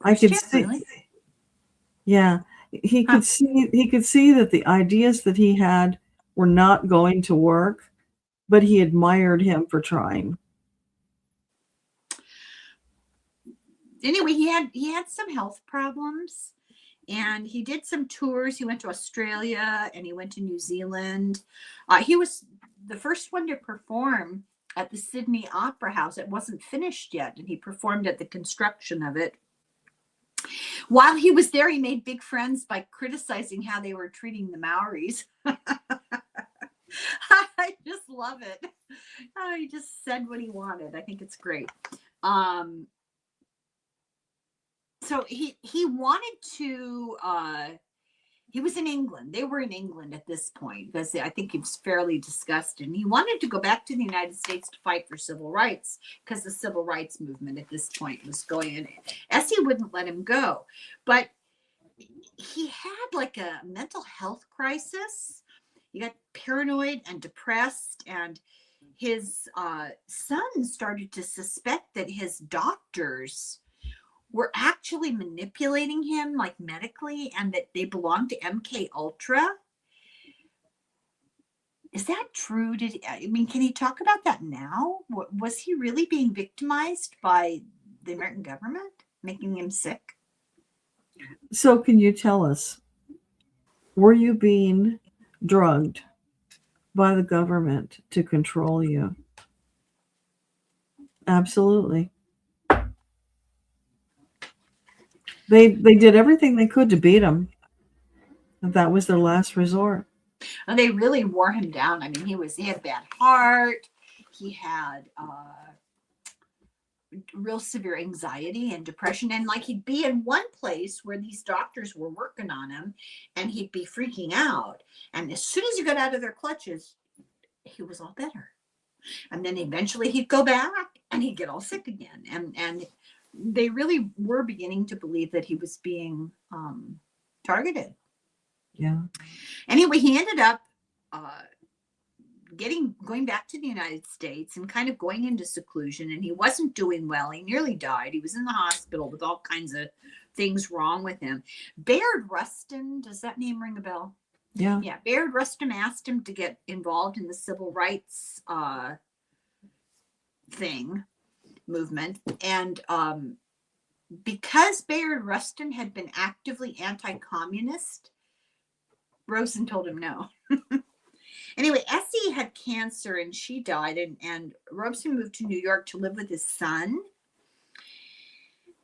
I could see, really? Yeah, he could see that the ideas that he had were not going to work, but he admired him for trying. Anyway, he had some health problems, and he did some tours. He went to Australia and he went to New Zealand. He was the first one to perform at the Sydney Opera House. It wasn't finished yet, and he performed at the construction of it. While he was there, he made big friends by criticizing how they were treating the Maoris. I just love it. He just said what he wanted. I think it's great. So he wanted to, he was in England. They were in England at this point because I think he was fairly disgusted. And he wanted to go back to the United States to fight for civil rights because the civil rights movement at this point was going in. Essie wouldn't let him go. But he had like a mental health crisis. He got paranoid and depressed, and his son started to suspect that his doctors were actually manipulating him, like medically, and that they belonged to MK Ultra. Is that true? Can he talk about that now? Was he really being victimized by the American government, making him sick? So can you tell us, were you being drugged by the government to control you? Absolutely. They did everything they could to beat him. That was their last resort. And they really wore him down. I mean, he had a bad heart. He had real severe anxiety and depression. And like he'd be in one place where these doctors were working on him, and he'd be freaking out. And as soon as he got out of their clutches, he was all better. And then eventually he'd go back and he'd get all sick again. And they really were beginning to believe that he was being targeted. Yeah. Anyway, he ended up going back to the United States and kind of going into seclusion, and he wasn't doing well. He nearly died. He was in the hospital with all kinds of things wrong with him. Bayard Rustin, does that name ring a bell? Yeah. Yeah. Bayard Rustin asked him to get involved in the civil rights movement. And because Bayard Rustin had been actively anti-communist, Robeson told him no. Anyway, Essie had cancer and she died, and Robeson moved to New York to live with his son.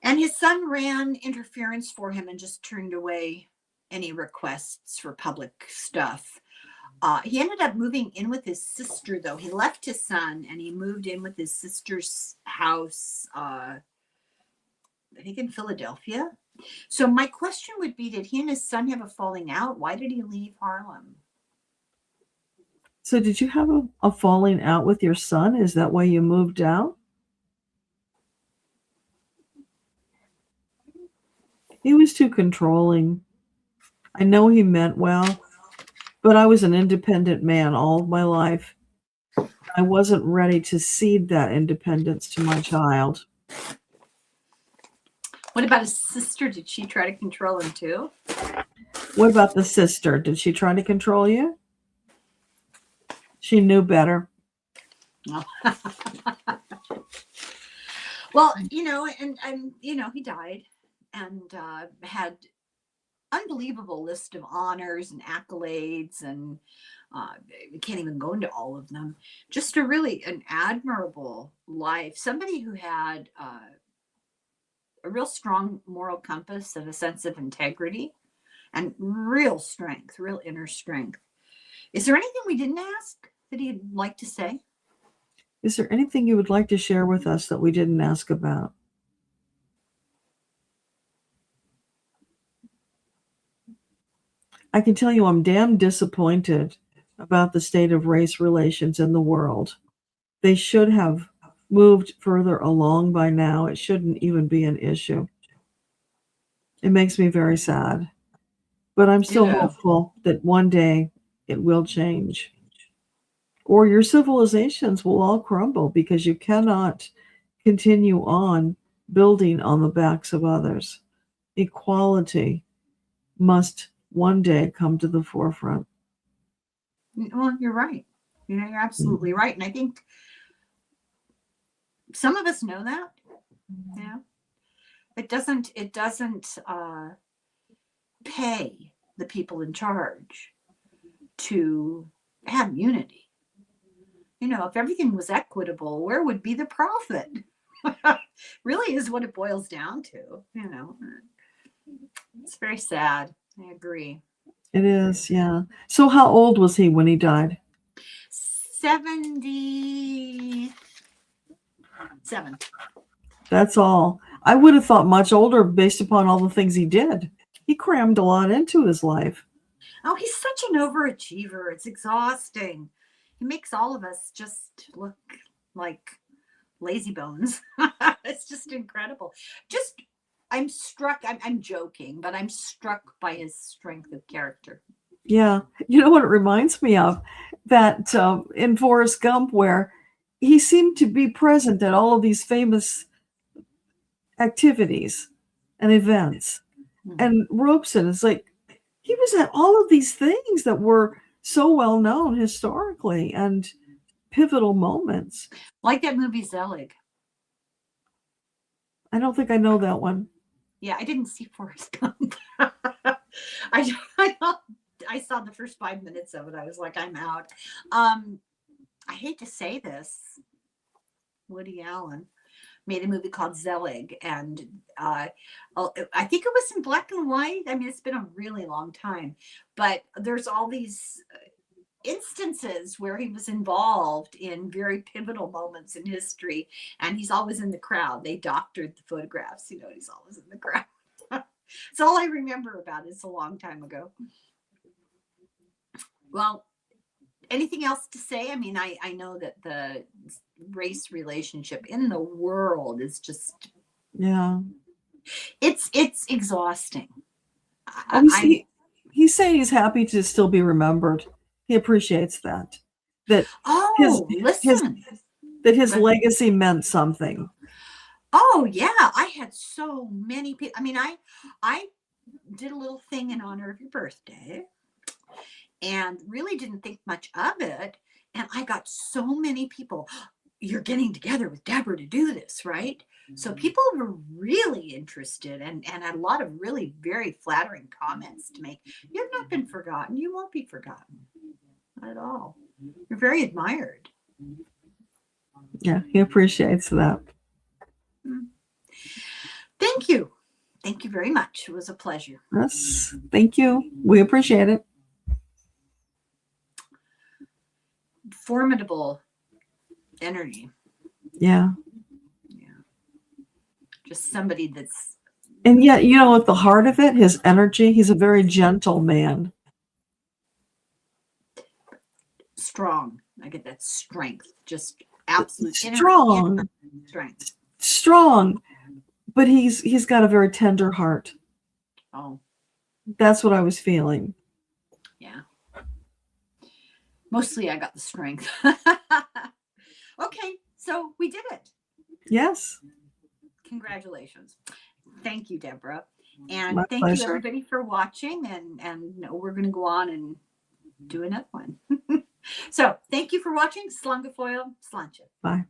And his son ran interference for him and just turned away any requests for public stuff. He ended up moving in with his sister, though. He left his son and he moved in with his sister's house, I think in Philadelphia. So my question would be, did he and his son have a falling out? Why did he leave Harlem? So did you have a falling out with your son? Is that why you moved out? He was too controlling. I know he meant well, but I was an independent man all of my life. I wasn't ready to cede that independence to my child. What about his sister? Did she try to control him too? What about the sister? Did she try to control you? She knew better. Oh. Well, and he died and had unbelievable list of honors and accolades, and we can't even go into all of them. Just an admirable life. Somebody who had a real strong moral compass and a sense of integrity and real strength, real inner strength. Is there anything we didn't ask that he'd like to say? Is there anything you would like to share with us that we didn't ask about? I can tell you I'm damn disappointed about the state of race relations in the world. They should have moved further along by now. It shouldn't even be an issue. It makes me very sad. But I'm still hopeful that one day it will change. Or your civilizations will all crumble, because you cannot continue on building on the backs of others. Equality must one day come to the forefront. Well, you're right. You're absolutely right. And I think some of us know that. Yeah. It doesn't pay the people in charge to have unity. If everything was equitable, where would be the profit? Really is what it boils down to. It's very sad. I agree. It is, yeah. So how old was he when he died? 77. That's all. I would have thought much older based upon all the things he did. He crammed a lot into his life. Oh, he's such an overachiever. It's exhausting. He makes all of us just look like lazy bones. It's just incredible. I'm struck. I'm joking, but I'm struck by his strength of character. Yeah. You know what it reminds me of? That in Forrest Gump, where he seemed to be present at all of these famous activities and events. Mm-hmm. And Robeson is like, he was at all of these things that were so well known historically and pivotal moments. Like that movie Zelig. I don't think I know that one. Yeah, I didn't see Forrest Gump. I saw the first 5 minutes of it. I was like, I'm out. I hate to say this. Woody Allen made a movie called Zelig, and I think it was in black and white. I mean, it's been a really long time, but there's all these instances where he was involved in very pivotal moments in history, and he's always in the crowd. They doctored the photographs, he's always in the crowd. It's all I remember about it. It's a long time ago. Well, anything else to say? I mean, I know that the race relationship in the world is just Yeah. It's exhausting. Oh, he's saying he's happy to still be remembered. He appreciates that. That his listen. his legacy meant something. Oh yeah, I had so many people. I mean, I did a little thing in honor of your birthday and really didn't think much of it. And I got so many people, you're getting together with Deborah to do this, right? So people were really interested and had a lot of really very flattering comments to make. You have not been forgotten. You won't be forgotten. Not at all. You're very admired. Yeah, he appreciates that. Thank you. Thank you very much. It was a pleasure. Yes, thank you. We appreciate it. Formidable energy. Yeah. Just somebody that's. And yet, you know, at the heart of it, his energy, he's a very gentle man. Strong. I get that strength. Just absolute strong. Strength. Strong. But he's got a very tender heart. Oh. That's what I was feeling. Yeah. Mostly I got the strength. Okay, so we did it. Yes. Congratulations. Thank you, Deborah. And My thank pleasure. you everybody for watching, and we're going to go on and do another one. So thank you for watching. Slungafoil, slancha. Bye.